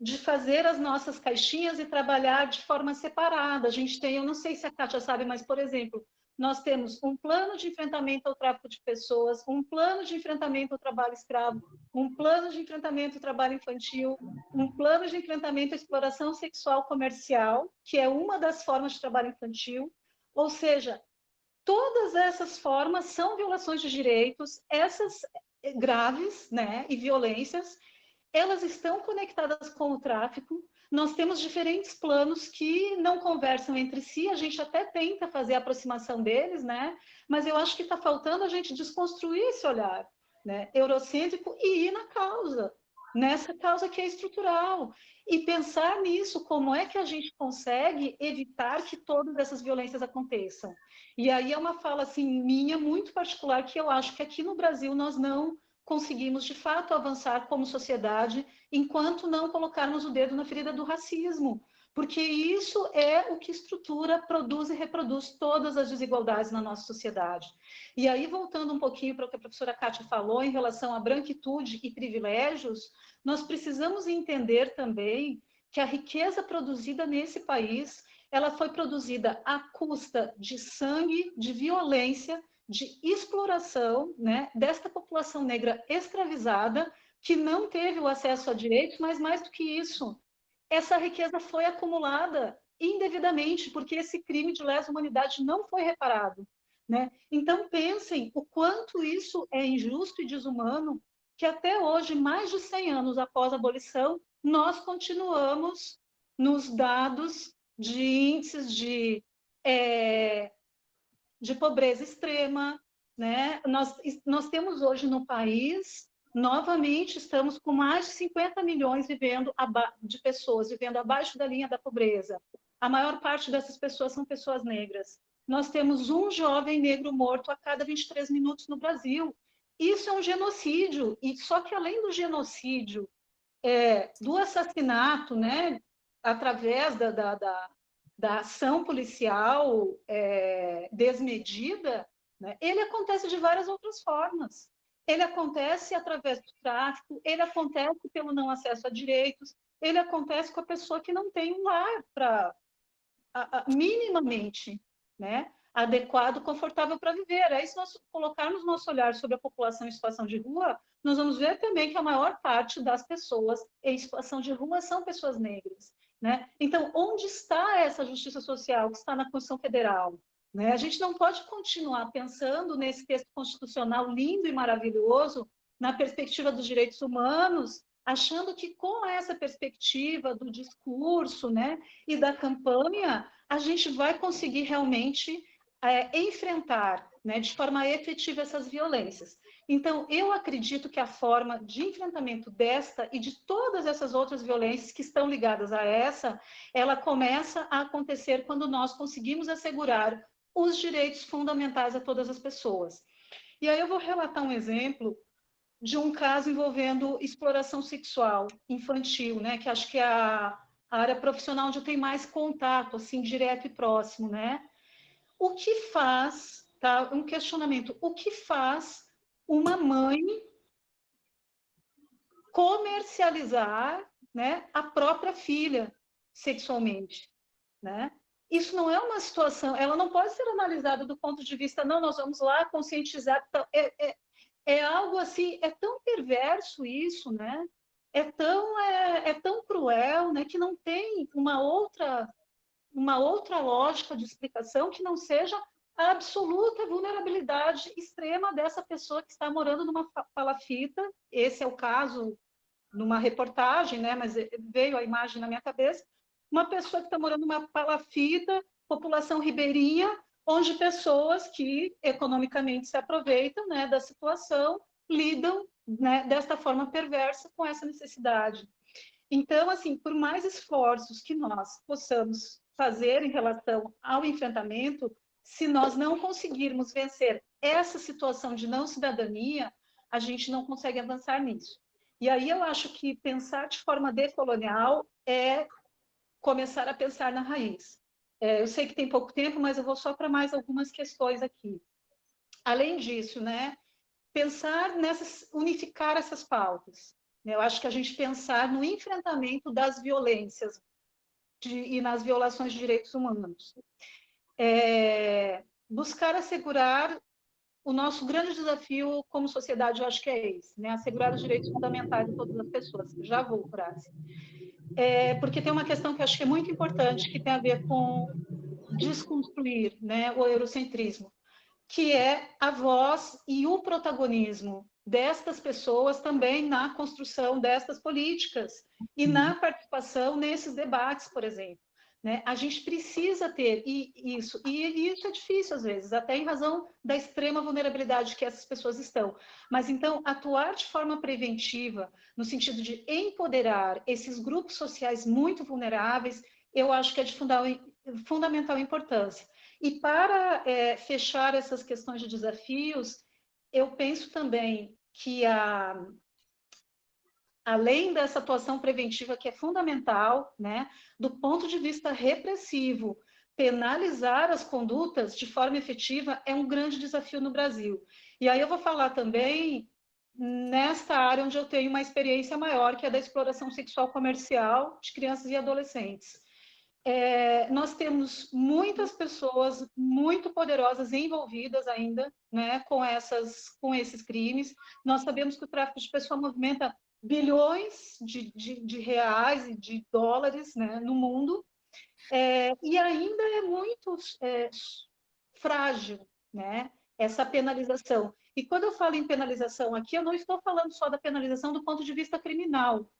De fazer as nossas caixinhas e trabalhar de forma separada. A gente tem, eu não sei se a Kátia sabe, mas, por exemplo, nós temos um plano de enfrentamento ao tráfico de pessoas, um plano de enfrentamento ao trabalho escravo, um plano de enfrentamento ao trabalho infantil, um plano de enfrentamento à exploração sexual comercial, que é uma das formas de trabalho infantil, ou seja, todas essas formas são violações de direitos, essas graves, né, e violências, elas estão conectadas com o tráfico. Nós temos diferentes planos que não conversam entre si, a gente até tenta fazer a aproximação deles, né? Mas eu acho que está faltando a gente desconstruir esse olhar, né, eurocêntrico e ir na causa, nessa causa que é estrutural, e pensar nisso, como é que a gente consegue evitar que todas essas violências aconteçam. E aí é uma fala assim, minha, muito particular, que eu acho que aqui no Brasil nós não conseguimos, de fato, avançar como sociedade enquanto não colocarmos o dedo na ferida do racismo, porque isso é o que estrutura, produz e reproduz todas as desigualdades na nossa sociedade. E aí, voltando um pouquinho para o que a professora Kátia falou em relação à branquitude e privilégios, nós precisamos entender também que a riqueza produzida nesse país, ela foi produzida à custa de sangue, de violência, de exploração, né, desta população negra escravizada, que não teve o acesso a direitos, mas mais do que isso, essa riqueza foi acumulada indevidamente, porque esse crime de lesa humanidade não foi reparado, né? Então, pensem o quanto isso é injusto e desumano, que até hoje, mais de 100 anos após a abolição, nós continuamos nos dados de índices de pobreza extrema, né? Nós temos hoje no país, novamente, estamos com mais de 50 milhões de pessoas vivendo abaixo da linha da pobreza. A maior parte dessas pessoas são pessoas negras. Nós temos um jovem negro morto a cada 23 minutos no Brasil. Isso é um genocídio, e só que além do genocídio, do assassinato, né, através da ação policial desmedida, né, ele acontece de várias outras formas. Ele acontece através do tráfico, ele acontece pelo não acesso a direitos, ele acontece com a pessoa que não tem um lar para minimamente, né, adequado, confortável para viver. Aí, se nós colocarmos nosso olhar sobre a população em situação de rua, nós vamos ver também que a maior parte das pessoas em situação de rua são pessoas negras, né? Então, onde está essa justiça social que está na Constituição Federal? Né? A gente não pode continuar pensando nesse texto constitucional lindo e maravilhoso, na perspectiva dos direitos humanos, achando que com essa perspectiva do discurso, né, e da campanha, a gente vai conseguir realmente enfrentar, né, de forma efetiva essas violências. Então, eu acredito que a forma de enfrentamento desta e de todas essas outras violências que estão ligadas a essa, ela começa a acontecer quando nós conseguimos assegurar os direitos fundamentais a todas as pessoas. E aí eu vou relatar um exemplo de um caso envolvendo exploração sexual infantil, né, que acho que é a área profissional onde eu tenho mais contato, assim, direto e próximo, né? O que faz, tá? Um questionamento, o que faz uma mãe comercializar, né, a própria filha sexualmente, né? Isso não é uma situação, ela não pode ser analisada do ponto de vista, não, nós vamos lá conscientizar, é algo assim, é tão perverso isso, né? É tão cruel, né? Que não tem uma outra lógica de explicação que não seja a absoluta vulnerabilidade extrema dessa pessoa que está morando numa palafita. Esse é o caso numa reportagem, né? Mas veio a imagem na minha cabeça. Uma pessoa que está morando numa palafita, população ribeirinha, onde pessoas que economicamente se aproveitam, né, da situação, lidam, né, desta forma perversa com essa necessidade. Então, assim, por mais esforços que nós possamos fazer em relação ao enfrentamento, se nós não conseguirmos vencer essa situação de não cidadania, a gente não consegue avançar nisso. E aí eu acho que pensar de forma decolonial é começar a pensar na raiz. Eu sei que tem pouco tempo, mas eu vou só para mais algumas questões aqui. Além disso, né, pensar unificar essas pautas. Eu acho que a gente pensar no enfrentamento das violências e nas violações de direitos humanos. buscar assegurar o nosso grande desafio como sociedade, eu acho que é esse, né? Assegurar os direitos fundamentais de todas as pessoas. Já vou, Horácio. Porque tem uma questão que eu acho que é muito importante, que tem a ver com desconstruir, né, o eurocentrismo, que é a voz e o protagonismo destas pessoas também na construção destas políticas e na participação nesses debates, por exemplo. Né? A gente precisa ter isso, e isso é difícil às vezes, até em razão da extrema vulnerabilidade que essas pessoas estão. Mas então, atuar de forma preventiva, no sentido de empoderar esses grupos sociais muito vulneráveis, eu acho que é de fundamental importância. E para fechar essas questões de desafios, eu penso também que além dessa atuação preventiva que é fundamental, né, do ponto de vista repressivo, penalizar as condutas de forma efetiva é um grande desafio no Brasil. E aí eu vou falar também nesta área onde eu tenho uma experiência maior, que é da exploração sexual comercial de crianças e adolescentes. Nós temos muitas pessoas muito poderosas envolvidas ainda, né, com esses crimes. Nós sabemos que o tráfico de pessoas movimenta bilhões de reais e de dólares, né, no mundo, e ainda é muito frágil, né, essa penalização. E quando eu falo em penalização aqui, eu não estou falando só da penalização do ponto de vista criminal,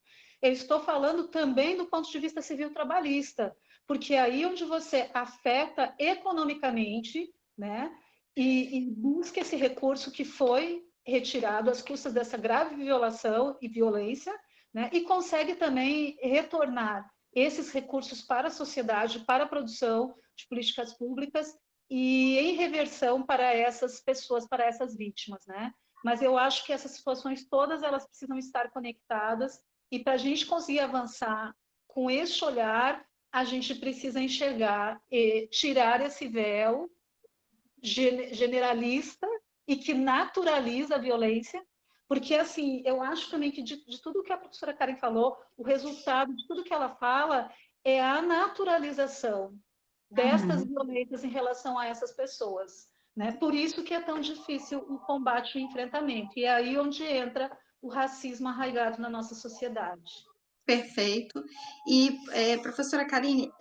eu estou falando também do ponto de vista civil trabalhista, porque é aí onde você afeta economicamente, né, e busca esse recurso que foi retirado às custas dessa grave violação e violência, né, e consegue também retornar esses recursos para a sociedade, para a produção de políticas públicas e em reversão para essas pessoas, para essas vítimas, né? Mas eu acho que essas situações todas elas precisam estar conectadas e para a gente conseguir avançar com esse olhar, a gente precisa enxergar e tirar esse véu generalista e que naturaliza a violência, porque, assim, eu acho também que de tudo que a professora Karen falou, o resultado de tudo que ela fala é a naturalização destas violências em relação a essas pessoas. Né? Por isso que é tão difícil o combate e o enfrentamento. E é aí onde entra o racismo arraigado na nossa sociedade. Perfeito. E, professora Karine,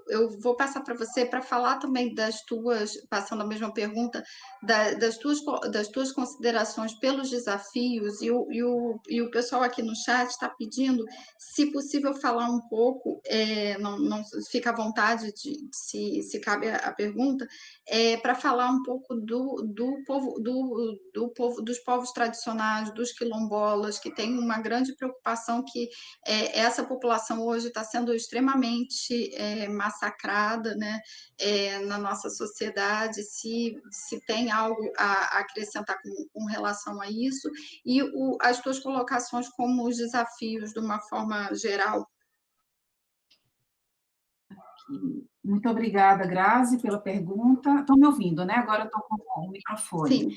eu vou passar para você para falar também das tuas, passando a mesma pergunta, das tuas considerações pelos desafios, e o pessoal aqui no chat está pedindo, se possível, falar um pouco, não fica à vontade se cabe a pergunta, para falar um pouco dos povos tradicionais, dos quilombolas, que tem uma grande preocupação que essa população hoje está sendo extremamente massacrada, né, na nossa sociedade, se tem algo a acrescentar com relação a isso, e as tuas colocações como os desafios de uma forma geral. Muito obrigada, Grazi, pela pergunta. Estão me ouvindo, né? Agora eu estou com o microfone. Sim.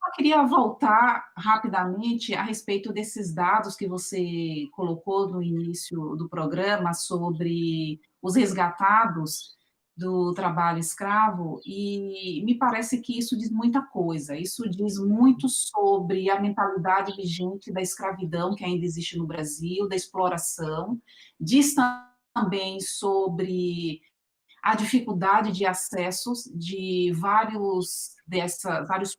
Eu queria voltar rapidamente a respeito desses dados que você colocou no início do programa sobre os resgatados do trabalho escravo, e me parece que isso diz muita coisa. Isso diz muito sobre a mentalidade vigente da escravidão que ainda existe no Brasil, da exploração, diz também sobre a dificuldade de acessos de vários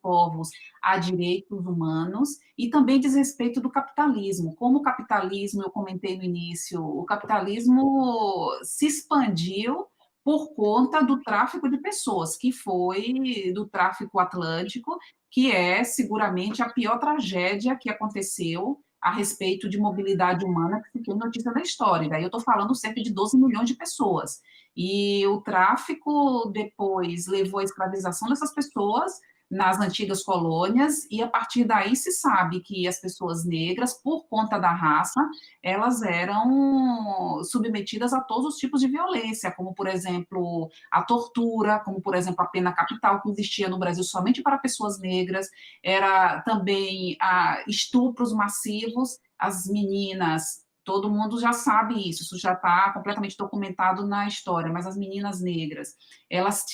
povos a direitos humanos, e também diz respeito do capitalismo. Como o capitalismo, eu comentei no início, o capitalismo se expandiu por conta do tráfico de pessoas, que foi do tráfico atlântico, que é seguramente a pior tragédia que aconteceu a respeito de mobilidade humana que se tem notícia da história. Daí eu estou falando cerca de 12 milhões de pessoas. E o tráfico depois levou à escravização dessas pessoas nas antigas colônias, e a partir daí se sabe que as pessoas negras, por conta da raça, elas eram submetidas a todos os tipos de violência, como, por exemplo, a tortura, como, por exemplo, a pena capital, que existia no Brasil somente para pessoas negras, era também estupros massivos, as meninas todo mundo já sabe isso, isso já está completamente documentado na história, mas as meninas negras, elas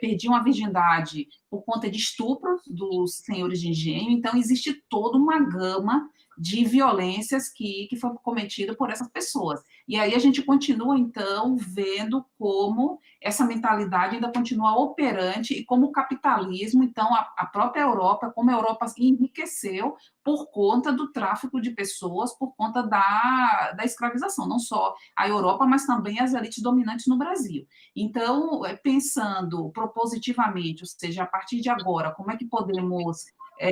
perdiam a virgindade por conta de estupros dos senhores de engenho, então existe toda uma gama de violências que foi cometida por essas pessoas. E aí a gente continua, então, vendo como essa mentalidade ainda continua operante e como o capitalismo, então, a própria Europa, como a Europa enriqueceu por conta do tráfico de pessoas, por conta da escravização, não só a Europa, mas também as elites dominantes no Brasil. Então, pensando propositivamente, ou seja, a partir de agora, como é que podemos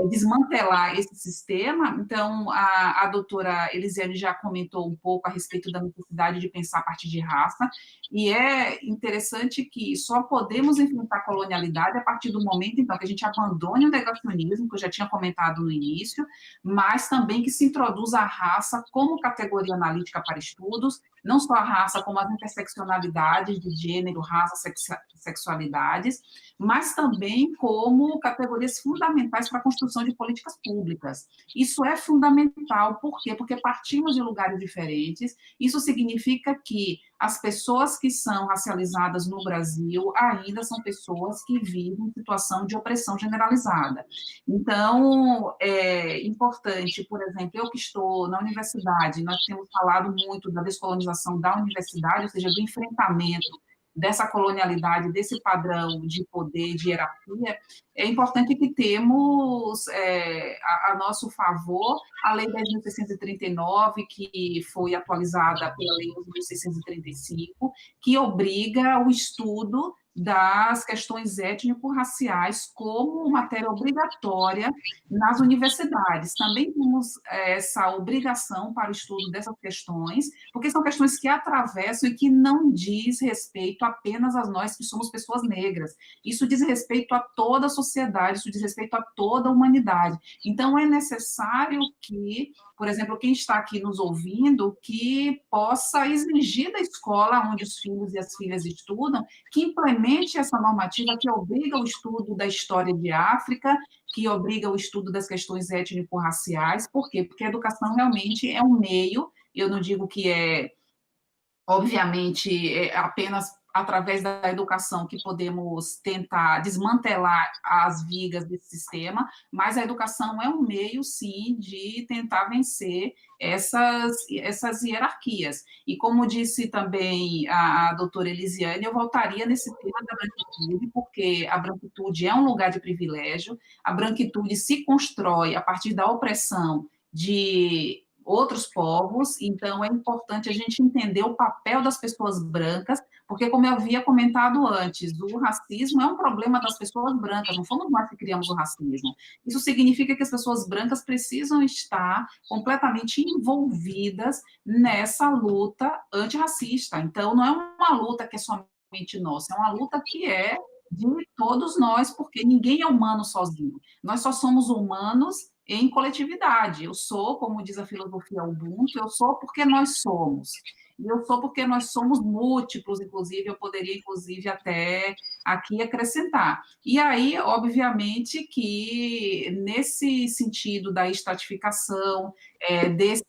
desmantelar esse sistema? Então, a doutora Elisiane já comentou um pouco a respeito da necessidade de pensar a partir de raça, e é interessante que só podemos enfrentar a colonialidade a partir do momento, então, que a gente abandone o negacionismo, que eu já tinha comentado no início, mas também que se introduza a raça como categoria analítica para estudos, não só a raça, como as interseccionalidades de gênero, raça, sexualidades, mas também como categorias fundamentais para a construção de políticas públicas. Isso é fundamental, por quê? Porque partimos de lugares diferentes, isso significa que as pessoas que são racializadas no Brasil ainda são pessoas que vivem em situação de opressão generalizada. Então, é importante, por exemplo, eu que estou na universidade, nós temos falado muito da descolonização da universidade, ou seja, do enfrentamento dessa colonialidade, desse padrão de poder, de hierarquia. É importante que temos a nosso favor a Lei 10.639, que foi atualizada pela Lei 11.635, que obriga o estudo das questões étnico-raciais como matéria obrigatória nas universidades. Também temos essa obrigação para o estudo dessas questões, porque são questões que atravessam e que não diz respeito apenas a nós que somos pessoas negras. Isso diz respeito a toda a sociedade, isso diz respeito a toda a humanidade. Então, é necessário que, por exemplo, quem está aqui nos ouvindo, que possa exigir da escola onde os filhos e as filhas estudam, que implemente essa normativa que obriga o estudo da história de África, que obriga o estudo das questões étnico-raciais. Por quê? Porque a educação realmente é um meio, eu não digo que obviamente, apenas através da educação que podemos tentar desmantelar as vigas desse sistema, mas a educação é um meio, sim, de tentar vencer essas hierarquias. E como disse também a doutora Elisiane, eu voltaria nesse tema da branquitude, porque a branquitude é um lugar de privilégio, a branquitude se constrói a partir da opressão de outros povos, então é importante a gente entender o papel das pessoas brancas, porque, como eu havia comentado antes, o racismo é um problema das pessoas brancas, não fomos nós que criamos o racismo. Isso significa que as pessoas brancas precisam estar completamente envolvidas nessa luta antirracista. Então, não é uma luta que é somente nossa, é uma luta que é de todos nós, porque ninguém é humano sozinho. Nós só somos humanos em coletividade. Eu sou, como diz a filosofia Ubuntu, eu sou porque nós somos. E eu sou porque nós somos múltiplos, inclusive, eu poderia, inclusive, até aqui acrescentar. E aí, obviamente, que nesse sentido da estratificação, desse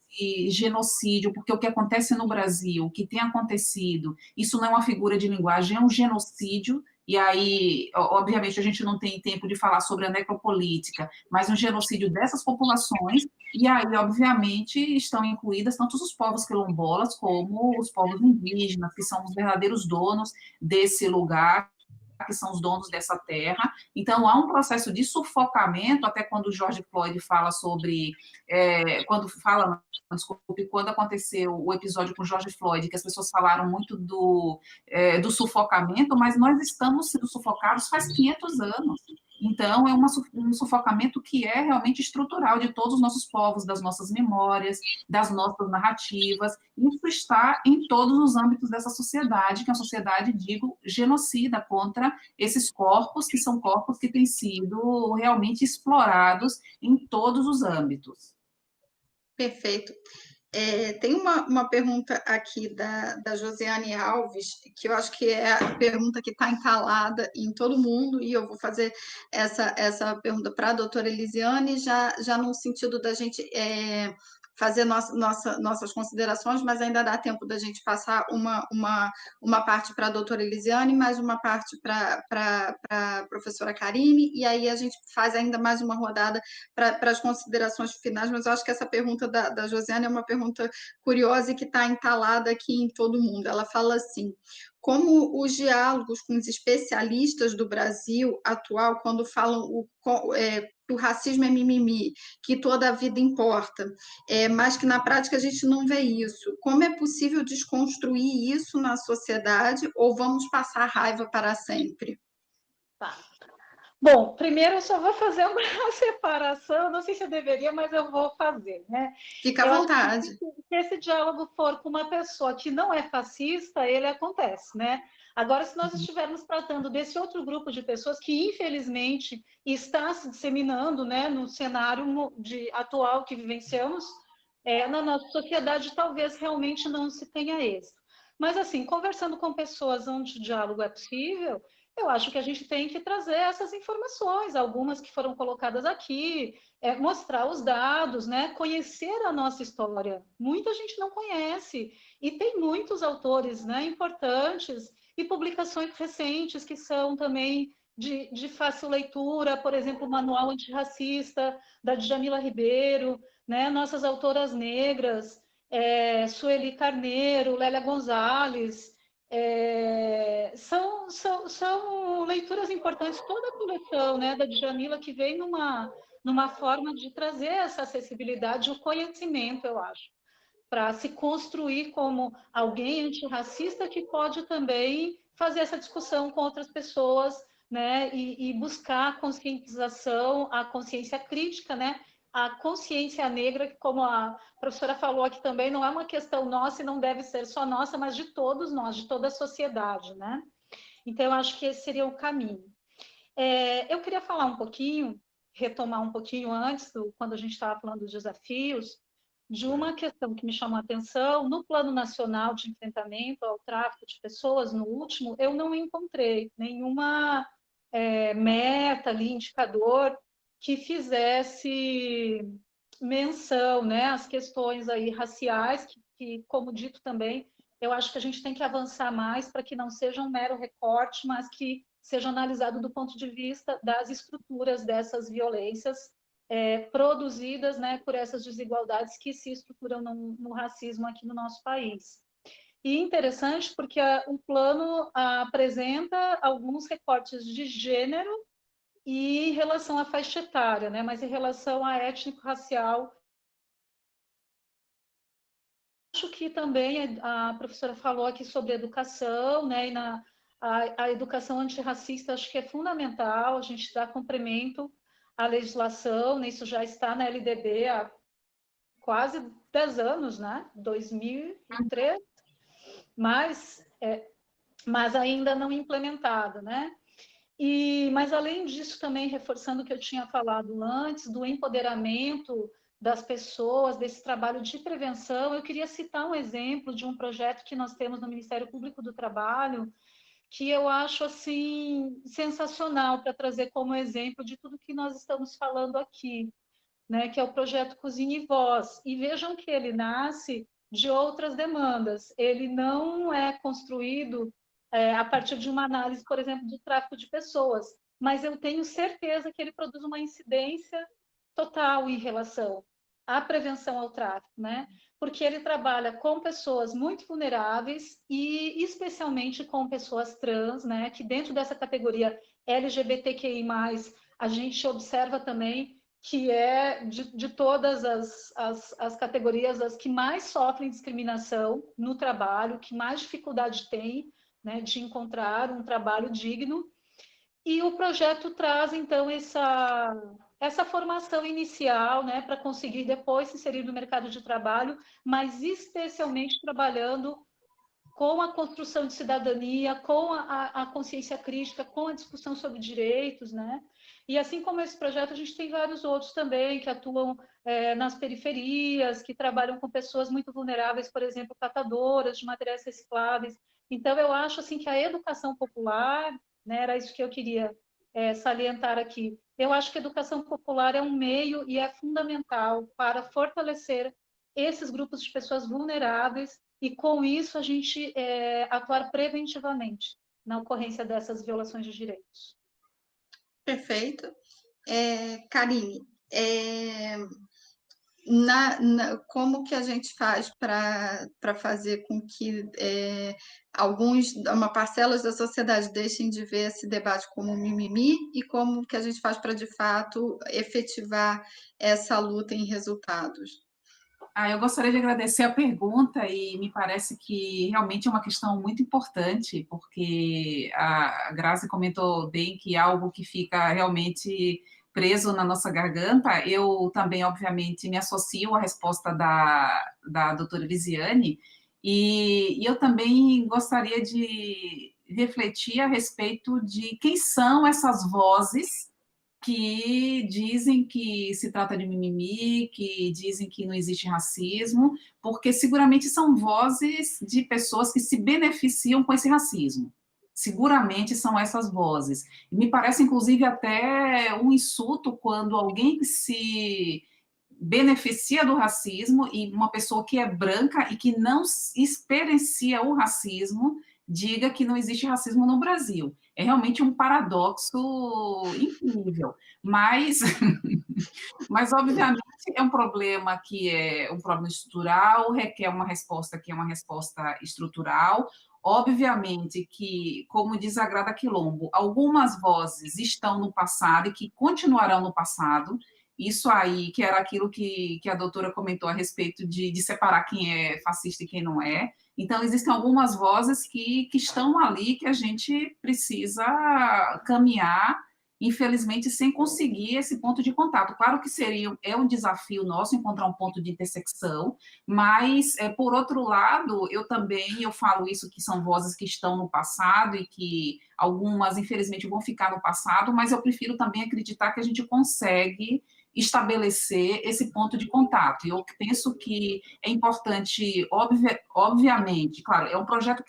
genocídio, porque o que acontece no Brasil, o que tem acontecido, isso não é uma figura de linguagem, é um genocídio. E aí, obviamente, a gente não tem tempo de falar sobre a necropolítica, mas um genocídio dessas populações, e aí, obviamente, estão incluídas tanto os povos quilombolas como os povos indígenas, que são os verdadeiros donos desse lugar, que são os donos dessa terra. Então, há um processo de sufocamento, até quando o George Floyd fala sobre, quando aconteceu o episódio com o George Floyd, que as pessoas falaram muito do sufocamento, mas nós estamos sendo sufocados faz 500 anos. Então, é um sufocamento que é realmente estrutural de todos os nossos povos, das nossas memórias, das nossas narrativas. Isso está em todos os âmbitos dessa sociedade, que é uma sociedade, digo, genocida contra esses corpos, que são corpos que têm sido realmente explorados em todos os âmbitos. Perfeito. Tem uma pergunta aqui da Josiane Alves, que eu acho que é a pergunta que está entalada em todo mundo, e eu vou fazer essa pergunta para a doutora Elisiane, já no sentido da gente fazer nossas considerações, mas ainda dá tempo da gente passar uma parte para a doutora Elisiane, mais uma parte para a professora Karine, e aí a gente faz ainda mais uma rodada para as considerações finais, mas eu acho que essa pergunta da Josiane é uma pergunta curiosa e que está entalada aqui em todo mundo. Ela fala assim: como os diálogos com os especialistas do Brasil atual, quando falam que o racismo é mimimi, que toda a vida importa, mas que na prática a gente não vê isso. Como é possível desconstruir isso na sociedade ou vamos passar raiva para sempre? Tá. Bom, primeiro eu só vou fazer uma separação, não sei se eu deveria, mas eu vou fazer, né? Fica à Eu acho vontade. que se esse diálogo for com uma pessoa que não é fascista, ele acontece, né? Agora, se nós estivermos tratando desse outro grupo de pessoas que, infelizmente, está se disseminando, né, no cenário atual que vivenciamos, na nossa sociedade, talvez realmente não se tenha êxito. Mas, assim, conversando com pessoas onde o diálogo é possível, eu acho que a gente tem que trazer essas informações, algumas que foram colocadas aqui, mostrar os dados, né? Conhecer a nossa história. Muita gente não conhece. E tem muitos autores, né, importantes e publicações recentes que são também de fácil leitura, por exemplo, o Manual Antirracista, da Djamila Ribeiro, né? Nossas autoras negras, Sueli Carneiro, Lélia Gonzalez. São leituras importantes, toda a coleção, né, da Djamila, que vem numa forma de trazer essa acessibilidade, o conhecimento, eu acho, para se construir como alguém antirracista que pode também fazer essa discussão com outras pessoas, né, e buscar a conscientização, a consciência crítica, né, a consciência negra, que, como a professora falou aqui também, não é uma questão nossa e não deve ser só nossa, mas de todos nós, de toda a sociedade, né? Então, eu acho que esse seria o caminho. Eu queria falar um pouquinho, retomar um pouquinho antes, quando a gente estava falando dos desafios, de uma questão que me chamou a atenção. No Plano Nacional de Enfrentamento ao Tráfico de Pessoas, no último, eu não encontrei nenhuma meta ali, indicador, que fizesse menção, né, às questões aí raciais, que, como dito também, eu acho que a gente tem que avançar mais para que não seja um mero recorte, mas que seja analisado do ponto de vista das estruturas dessas violências produzidas, né, por essas desigualdades que se estruturam no racismo aqui no nosso país. E interessante porque o plano apresenta alguns recortes de gênero e em relação à faixa etária, né, mas em relação a étnico-racial, acho que também a professora falou aqui sobre educação, né, e a educação antirracista acho que é fundamental, a gente dá cumprimento à legislação, né, isso já está na LDB há quase 10 anos, né, 2003, mas ainda não implementado, né. Mas, além disso, também reforçando o que eu tinha falado antes, do empoderamento das pessoas, desse trabalho de prevenção, eu queria citar um exemplo de um projeto que nós temos no Ministério Público do Trabalho, que eu acho, assim, sensacional para trazer como exemplo de tudo que nós estamos falando aqui, né, que é o projeto Cozinha e Voz. E vejam que ele nasce de outras demandas, ele não é construído a partir de uma análise, por exemplo, do tráfico de pessoas, mas eu tenho certeza que ele produz uma incidência total em relação à prevenção ao tráfico, né? Porque ele trabalha com pessoas muito vulneráveis e especialmente com pessoas trans, né? Que dentro dessa categoria LGBTQI+, a gente observa também que é de todas as categorias as que mais sofrem discriminação no trabalho, que mais dificuldade tem, né, de encontrar um trabalho digno. E o projeto traz, então, essa formação inicial, né, para conseguir depois se inserir no mercado de trabalho, mas especialmente trabalhando com a construção de cidadania, com a consciência crítica, com a discussão sobre direitos, né? E assim como esse projeto, a gente tem vários outros também que atuam nas periferias, que trabalham com pessoas muito vulneráveis, por exemplo, catadoras de materiais recicláveis. Então, eu acho assim que a educação popular, né, era isso que eu queria salientar aqui. Eu acho que a educação popular é um meio e é fundamental para fortalecer esses grupos de pessoas vulneráveis e, com isso, a gente atuar preventivamente na ocorrência dessas violações de direitos. Perfeito. Karine, como que a gente faz para fazer com que uma parcelas da sociedade deixem de ver esse debate como um mimimi e como que a gente faz para, de fato, efetivar essa luta em resultados? Eu gostaria de agradecer a pergunta e me parece que realmente é uma questão muito importante, porque a Grazi comentou bem que é algo que fica realmente preso na nossa garganta. Eu também, obviamente, me associo à resposta da doutora Elisiane, e eu também gostaria de refletir a respeito de quem são essas vozes que dizem que se trata de mimimi, que dizem que não existe racismo, porque seguramente são vozes de pessoas que se beneficiam com esse racismo. Seguramente são essas vozes. E me parece, inclusive, até um insulto quando alguém se beneficia do racismo e uma pessoa que é branca e que não experiencia o racismo diga que não existe racismo no Brasil. É realmente um paradoxo incrível, mas, mas obviamente é um problema que é um problema estrutural, requer uma resposta que é uma resposta estrutural. Obviamente que, como diz a Grada Quilombo, algumas vozes estão no passado e que continuarão no passado. Isso aí, que era aquilo que a doutora comentou a respeito de separar quem é fascista e quem não é. Então, existem algumas vozes que estão ali que a gente precisa caminhar, infelizmente, sem conseguir esse ponto de contato. Claro que é um desafio nosso encontrar um ponto de intersecção, mas, por outro lado, eu falo isso, que são vozes que estão no passado e que algumas, infelizmente, vão ficar no passado, mas eu prefiro também acreditar que a gente consegue estabelecer esse ponto de contato. E eu penso que é importante, obviamente, claro, é um projeto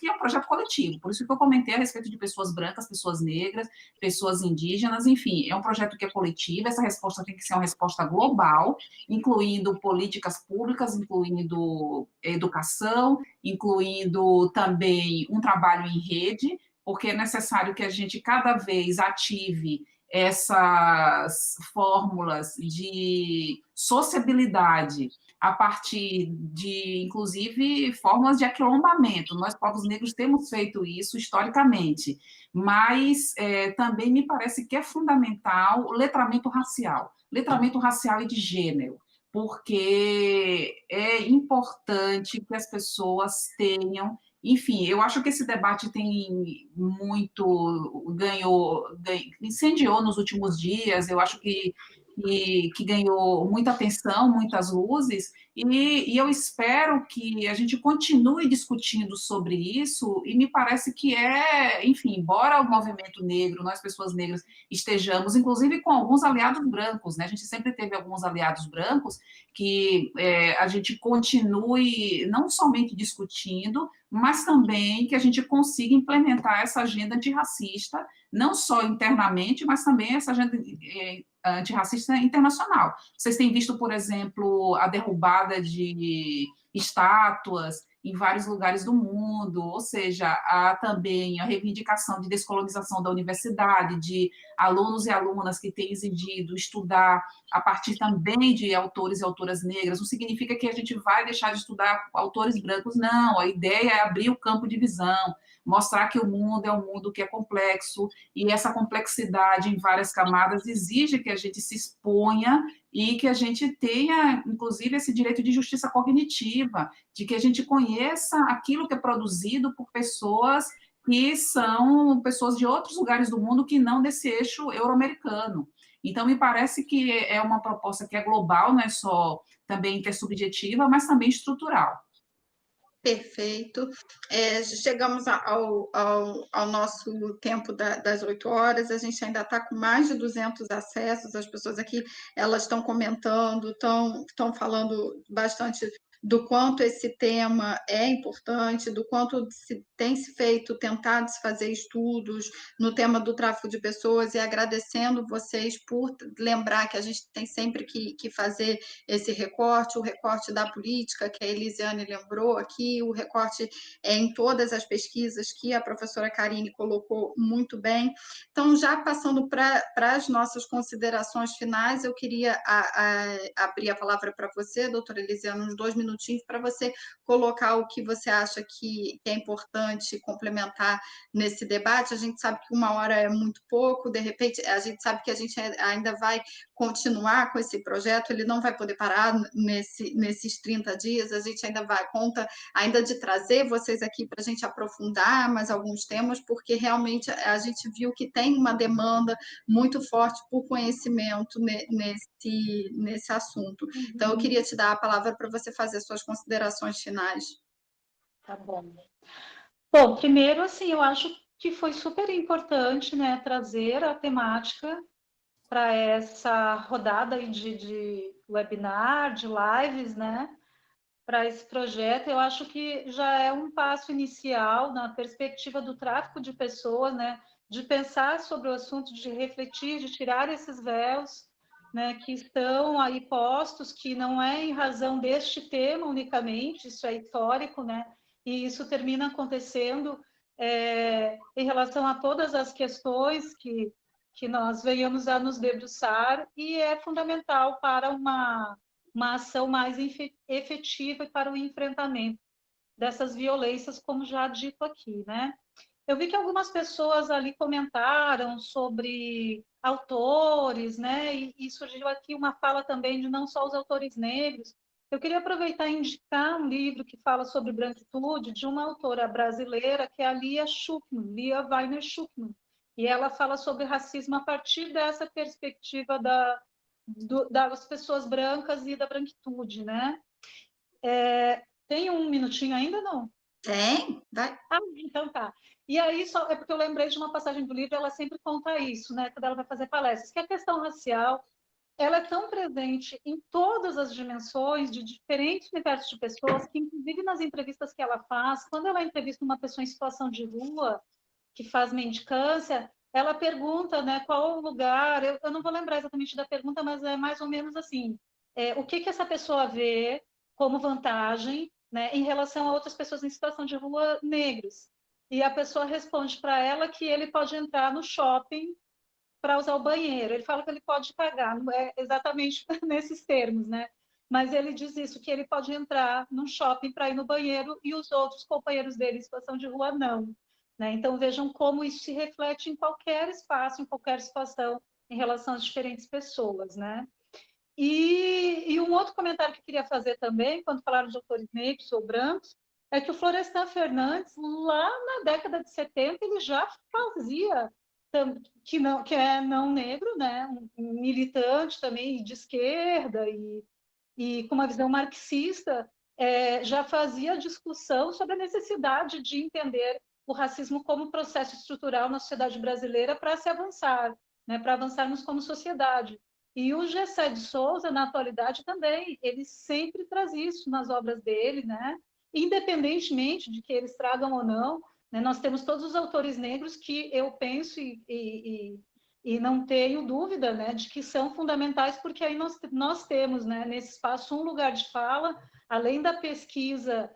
coletivo, por isso que eu comentei a respeito de pessoas brancas, pessoas negras, pessoas indígenas, enfim, é um projeto que é coletivo, essa resposta tem que ser uma resposta global, incluindo políticas públicas, incluindo educação, incluindo também um trabalho em rede, porque é necessário que a gente cada vez ative essas fórmulas de sociabilidade a partir de, inclusive, fórmulas de aquilombamento. Nós, povos negros, temos feito isso historicamente, mas também me parece que é fundamental o letramento racial e de gênero, porque é importante que as pessoas tenham. Enfim, eu acho que esse debate tem incendiou nos últimos dias, eu acho que ganhou muita atenção, muitas luzes, e eu espero que a gente continue discutindo sobre isso, e me parece que enfim, embora o movimento negro, nós pessoas negras, estejamos, inclusive com alguns aliados brancos, né? A gente sempre teve alguns aliados brancos, que a gente continue não somente discutindo, mas também que a gente consiga implementar essa agenda antirracista, não só internamente, mas também essa agenda antirracista internacional. Vocês têm visto, por exemplo, a derrubada de estátuas em vários lugares do mundo, ou seja, há também a reivindicação de descolonização da universidade, de alunos e alunas que têm exigido estudar a partir também de autores e autoras negras. Não significa que a gente vai deixar de estudar autores brancos, não. A ideia é abrir o campo de visão, mostrar que o mundo é um mundo que é complexo, e essa complexidade em várias camadas exige que a gente se exponha e que a gente tenha, inclusive, esse direito de justiça cognitiva, de que a gente conheça aquilo que é produzido por pessoas que são pessoas de outros lugares do mundo que não desse eixo euro-americano. Então, me parece que é uma proposta que é global, não é só também intersubjetiva, mas também estrutural. Perfeito. Chegamos ao nosso tempo das 8 horas, a gente ainda está com mais de 200 acessos, as pessoas aqui elas estão comentando, estão falando bastante do quanto esse tema é importante, do quanto tem se feito, tentado se fazer estudos no tema do tráfico de pessoas, e agradecendo vocês por lembrar que a gente tem sempre que fazer esse recorte, o recorte da política, que a Elisiane lembrou aqui, o recorte em todas as pesquisas que a professora Karine colocou muito bem. Então, já passando para as nossas considerações finais, eu queria abrir a palavra para você, doutora Elisiane, uns 2 minutinhos, para você colocar o que você acha que é importante complementar nesse debate. A gente sabe que 1 hora é muito pouco, de repente, a gente sabe que a gente ainda vai continuar com esse projeto, ele não vai poder parar nesses 30 dias, a gente ainda vai, conta ainda de trazer vocês aqui para a gente aprofundar mais alguns temas, porque realmente a gente viu que tem uma demanda muito forte por conhecimento nesse assunto. Então, eu queria te dar a palavra para você fazer suas considerações finais. Tá bom. Bom, primeiro, assim, eu acho que foi super importante, né, trazer a temática para essa rodada aí de webinar, de lives, né, para esse projeto. Eu acho que já é um passo inicial na perspectiva do tráfico de pessoas, né, de pensar sobre o assunto, de refletir, de tirar esses véus, né, que estão aí postos, que não é em razão deste tema unicamente, isso é histórico, né, e isso termina acontecendo em relação a todas as questões que nós venhamos a nos debruçar, e é fundamental para uma ação mais efetiva para o enfrentamento dessas violências, como já dito aqui, né? Eu vi que algumas pessoas ali comentaram sobre autores, né? E surgiu aqui uma fala também de não só os autores negros. Eu queria aproveitar e indicar um livro que fala sobre branquitude, de uma autora brasileira, que é a Lia Schuckmann, Lia Weiner Schuckmann. E ela fala sobre racismo a partir dessa perspectiva das pessoas brancas e da branquitude, né? Tem um minutinho ainda, não? Tem? Vai. Ah, então tá. E aí, só é porque eu lembrei de uma passagem do livro, ela sempre conta isso, né? Quando ela vai fazer palestras, que a questão racial, ela é tão presente em todas as dimensões de diferentes universos de pessoas, que inclusive nas entrevistas que ela faz, quando ela entrevista uma pessoa em situação de rua, que faz mendicância, ela pergunta, né, qual o lugar, eu não vou lembrar exatamente da pergunta, mas é mais ou menos assim, o que essa pessoa vê como vantagem, né, em relação a outras pessoas em situação de rua negros. E a pessoa responde para ela que ele pode entrar no shopping para usar o banheiro. Ele fala que ele pode pagar, não é exatamente nesses termos, né? Mas ele diz isso, que ele pode entrar num shopping para ir no banheiro e os outros companheiros dele em situação de rua não. Né? Então, vejam como isso se reflete em qualquer espaço, em qualquer situação, em relação às diferentes pessoas, né? E um outro comentário que eu queria fazer também, quando falaram de autores negros ou brancos, é que o Florestan Fernandes, lá na década de 70, ele já fazia, que é não negro, né? Um militante também de esquerda e com uma visão marxista, já fazia discussão sobre a necessidade de entender o racismo como processo estrutural na sociedade brasileira para se avançar, né? Para avançarmos como sociedade. E o Gessé de Souza, na atualidade, também, ele sempre traz isso nas obras dele, né? Independentemente de que eles tragam ou não, né? Nós temos todos os autores negros que eu penso e não tenho dúvida, né, de que são fundamentais, porque aí nós temos, né, nesse espaço um lugar de fala, além da pesquisa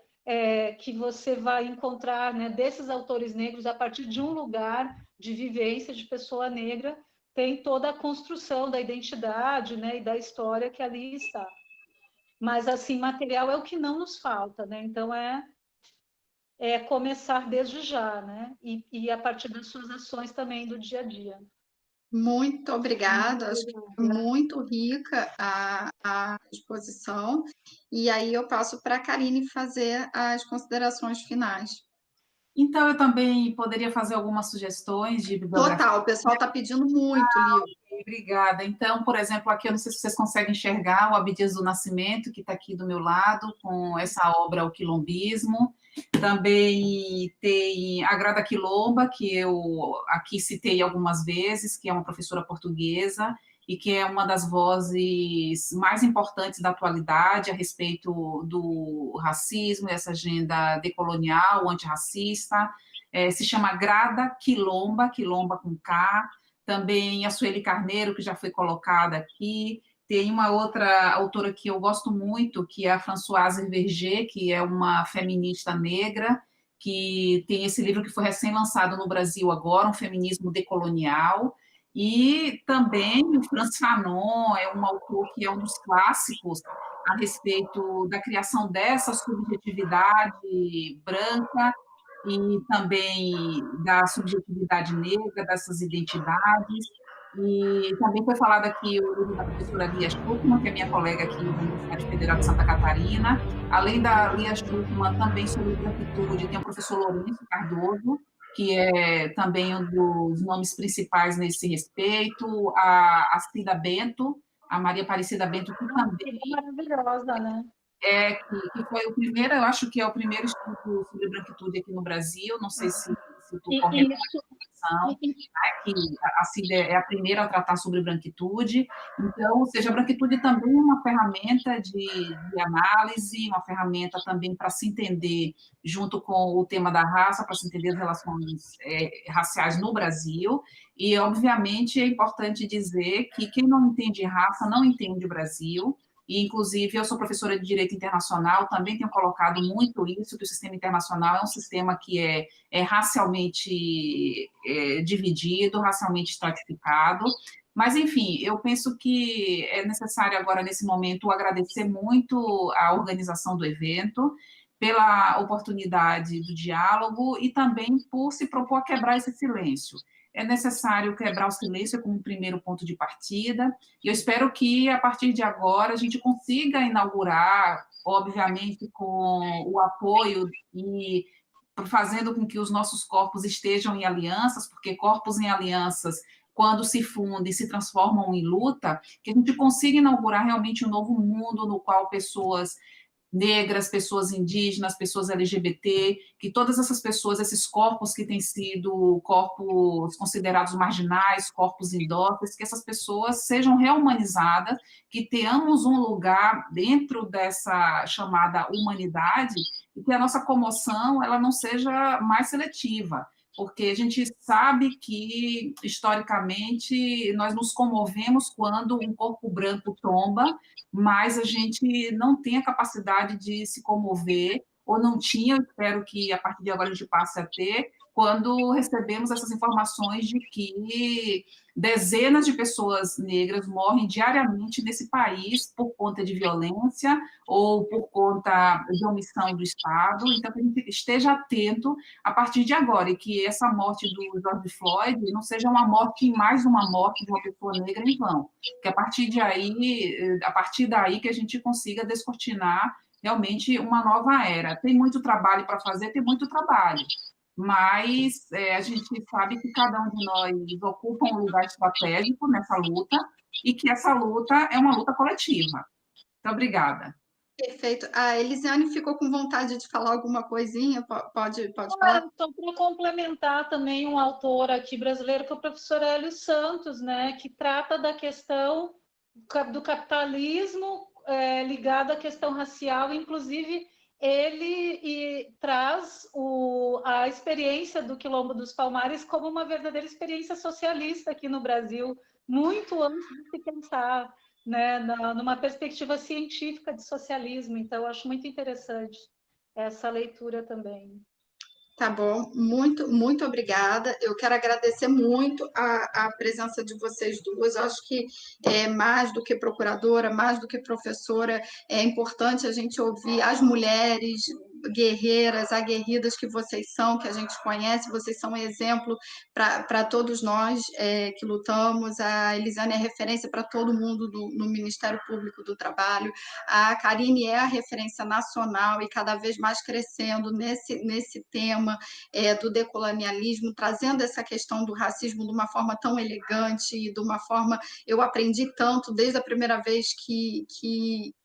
que você vai encontrar, né, desses autores negros a partir de um lugar de vivência de pessoa negra, tem toda a construção da identidade, né, e da história que ali está. Mas, assim, material é o que não nos falta, né? Então, começar desde já, né? E a partir das suas ações também do dia a dia. Muito obrigada, acho que foi muito rica a exposição. E aí eu passo para a Karine fazer as considerações finais. Então, eu também poderia fazer algumas sugestões de bibliografia. Total, o pessoal está pedindo muito livro. Obrigada. Então, por exemplo, aqui eu não sei se vocês conseguem enxergar o Abdias do Nascimento, que está aqui do meu lado, com essa obra O Quilombismo. Também tem a Grada Quilomba, que eu aqui citei algumas vezes, que é uma professora portuguesa, e que é uma das vozes mais importantes da atualidade a respeito do racismo, essa agenda decolonial, antirracista. Se chama Grada Quilomba, Quilomba com K. Também a Sueli Carneiro, que já foi colocada aqui. Tem uma outra autora que eu gosto muito, que é a Françoise Verger, que é uma feminista negra, que tem esse livro que foi recém-lançado no Brasil agora, Um Feminismo Decolonial. E também o Frantz Fanon é um autor que é um dos clássicos a respeito da criação dessa subjetividade branca e também da subjetividade negra, dessas identidades. E também foi falado aqui o livro da professora Lia Schuckmann, que é minha colega aqui da Universidade Federal de Santa Catarina. Além da Lia Schuckmann, também sobre branquitude, tem o professor Lourenço Cardoso, que é também um dos nomes principais nesse respeito, a Cida Bento, a Maria Aparecida Bento, que também maravilhosa, né? que foi o primeiro, eu acho que é o primeiro estudo sobre branquitude aqui no Brasil, não sei se estou correta na informação, que a Cida é a primeira a tratar sobre branquitude. Então, ou seja, a branquitude também é uma ferramenta de análise, uma ferramenta também para se entender, junto com o tema da raça, para se entender as relações raciais no Brasil. E, obviamente, é importante dizer que quem não entende raça não entende o Brasil. E, inclusive, eu sou professora de Direito Internacional, também tenho colocado muito isso, que o sistema internacional é um sistema que é racialmente dividido, racialmente estratificado. Mas, enfim, eu penso que é necessário agora, nesse momento, agradecer muito a organização do evento, pela oportunidade do diálogo e também por se propor a quebrar esse silêncio. É necessário quebrar o silêncio como um primeiro ponto de partida, e eu espero que, a partir de agora, a gente consiga inaugurar, obviamente, com o apoio e fazendo com que os nossos corpos estejam em alianças, porque corpos em alianças, quando se fundem, se transformam em luta, que a gente consiga inaugurar realmente um novo mundo no qual pessoas negras, pessoas indígenas, pessoas LGBT, que todas essas pessoas, esses corpos que têm sido corpos considerados marginais, corpos indóceis, que essas pessoas sejam reumanizadas, que tenhamos um lugar dentro dessa chamada humanidade e que a nossa comoção ela não seja mais seletiva, porque a gente sabe que, historicamente, nós nos comovemos quando um corpo branco tomba, mas a gente não tem a capacidade de se comover, ou não tinha, eu espero que a partir de agora a gente passe a ter, quando recebemos essas informações de que dezenas de pessoas negras morrem diariamente nesse país por conta de violência ou por conta de omissão do Estado. Então, que a gente esteja atento a partir de agora, e que essa morte do George Floyd não seja uma morte, mais uma morte de uma pessoa negra em vão, que a partir daí que a gente consiga descortinar realmente uma nova era. Tem muito trabalho para fazer, tem muito trabalho, mas a gente sabe que cada um de nós ocupa um lugar estratégico nessa luta, e que essa luta é uma luta coletiva. Muito obrigada. Perfeito. A Elisiane ficou com vontade de falar alguma coisinha? Pode falar? Então, para complementar também um autor aqui brasileiro, que é o professor Hélio Santos, né, que trata da questão do capitalismo ligado à questão racial, inclusive ele traz a experiência do Quilombo dos Palmares como uma verdadeira experiência socialista aqui no Brasil, muito antes de se pensar, né, numa perspectiva científica de socialismo. Então, eu acho muito interessante essa leitura também. Tá bom, muito obrigada. Eu quero agradecer muito a presença de vocês duas. Eu acho que mais do que procuradora, mais do que professora, é importante a gente ouvir as mulheres guerreiras, aguerridas que vocês são, que a gente conhece. Vocês são um exemplo para todos nós que lutamos. A Elisiane é referência para todo mundo no Ministério Público do Trabalho. A Karine é a referência nacional e cada vez mais crescendo nesse tema do decolonialismo, trazendo essa questão do racismo de uma forma tão elegante e de uma forma... Eu aprendi tanto desde a primeira vez que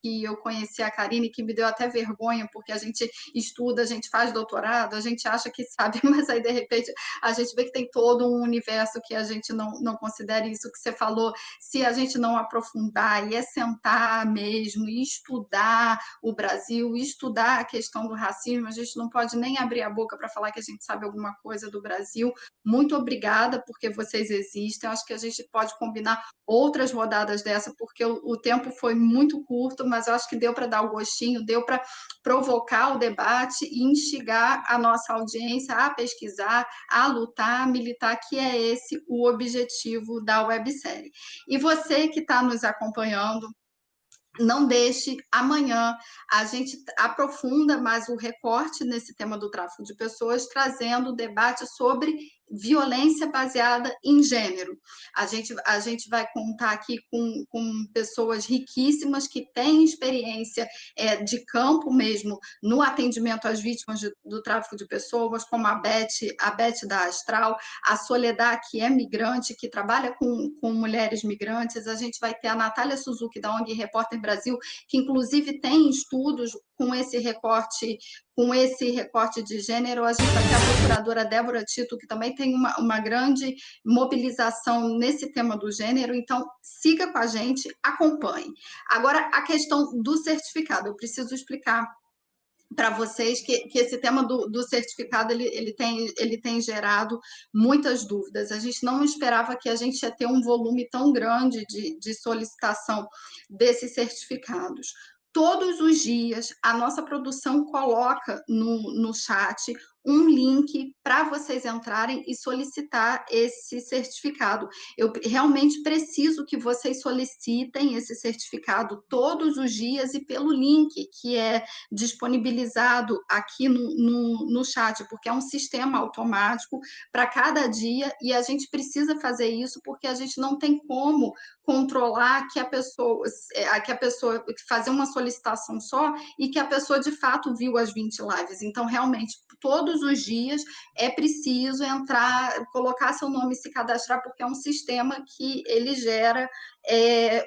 eu conheci a Karine, que me deu até vergonha, porque a gente estuda, a gente faz doutorado, a gente acha que sabe, mas aí, de repente, a gente vê que tem todo um universo que a gente não considera isso que você falou, se a gente não aprofundar e sentar mesmo e estudar o Brasil, estudar a questão do racismo, a gente não pode nem abrir a boca para falar que a gente sabe alguma coisa do Brasil. Muito obrigada porque vocês existem. Acho que a gente pode combinar outras rodadas dessa, porque o tempo foi muito curto, mas eu acho que deu para dar o gostinho, deu para provocar o debate e instigar a nossa audiência a pesquisar, a lutar, a militar, que é esse o objetivo da websérie. E você que está nos acompanhando, não deixe, amanhã a gente aprofunda mais o recorte nesse tema do tráfico de pessoas, trazendo o debate sobre violência baseada em gênero. A gente vai contar aqui com pessoas riquíssimas que têm experiência de campo mesmo no atendimento às vítimas do tráfico de pessoas, como a Beth da Astral, a Soledad, que é migrante, que trabalha com mulheres migrantes. A gente vai ter a Natália Suzuki, da ONG Repórter Brasil, que inclusive tem estudos com esse recorte de gênero. A gente vai ter a procuradora Débora Tito, que também tem uma grande mobilização nesse tema do gênero. Então, siga com a gente, acompanhe. Agora, a questão do certificado. Eu preciso explicar para vocês que esse tema do certificado ele tem gerado muitas dúvidas. A gente não esperava que a gente ia ter um volume tão grande de solicitação desses certificados. Todos os dias, a nossa produção coloca no chat um link para vocês entrarem e solicitar esse certificado. Eu realmente preciso que vocês solicitem esse certificado todos os dias e pelo link que é disponibilizado aqui no chat, porque é um sistema automático para cada dia e a gente precisa fazer isso porque a gente não tem como controlar que a pessoa fazer uma solicitação só e que a pessoa de fato viu as 20 lives. Então, realmente, todos os dias é preciso entrar, colocar seu nome e se cadastrar, porque é um sistema que ele gera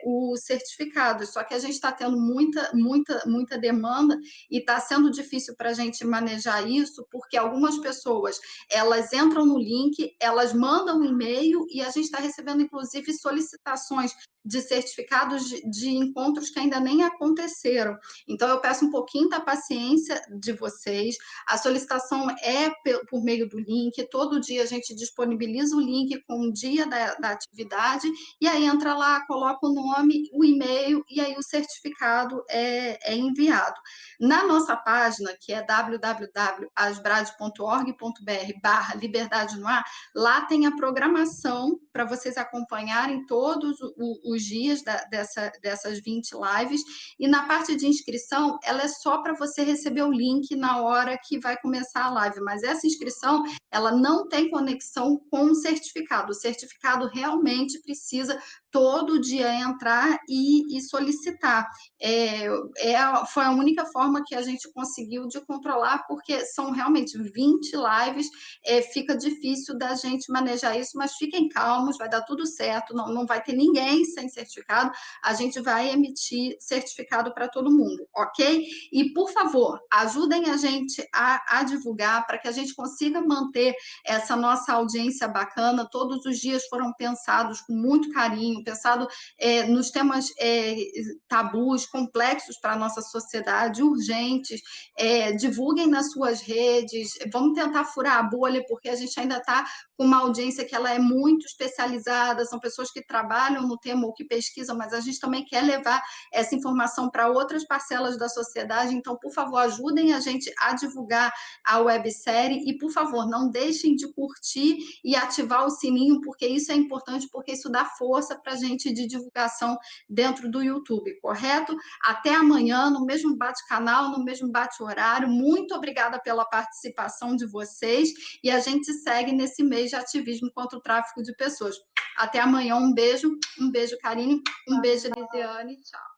o certificado. Só que a gente está tendo muita demanda e está sendo difícil para a gente manejar isso, porque algumas pessoas elas entram no link, elas mandam um e-mail e a gente está recebendo, inclusive, solicitações de certificados de encontros que ainda nem aconteceram. Então, eu peço um pouquinho da paciência de vocês. A solicitação é por meio do link. Todo dia a gente disponibiliza o link com o dia da atividade e aí entra lá, coloca o nome, o e-mail e aí o certificado é enviado. Na nossa página, que é www.asbrad.org.br/liberdade no ar, lá tem a programação para vocês acompanharem todos os dias dessas 20 lives, e na parte de inscrição, ela é só para você receber o link na hora que vai começar a live, mas essa inscrição, ela não tem conexão com o certificado realmente precisa todo dia entrar e solicitar. Foi a única forma que a gente conseguiu de controlar, porque são realmente 20 lives, fica difícil da gente manejar isso, mas fiquem calmos, vai dar tudo certo, não vai ter ninguém sem certificado, a gente vai emitir certificado para todo mundo, ok? E, por favor, ajudem a gente a divulgar, para que a gente consiga manter essa nossa audiência bacana. Todos os dias foram pensados com muito carinho, pensado nos temas tabus, complexos para a nossa sociedade, urgentes. Divulguem nas suas redes, vamos tentar furar a bolha, porque a gente ainda está com uma audiência que ela é muito especializada, são pessoas que trabalham no tema ou que pesquisam, mas a gente também quer levar essa informação para outras parcelas da sociedade. Então, por favor, ajudem a gente a divulgar a websérie e, por favor, não deixem de curtir e ativar o sininho, porque isso é importante, porque isso dá força para a gente de divulgação dentro do YouTube, correto? Até amanhã, no mesmo bate-canal, no mesmo bate-horário. Muito obrigada pela participação de vocês e a gente segue nesse mês de ativismo contra o tráfico de pessoas. Até amanhã, um beijo, Karine, um beijo, Elisiane, tchau.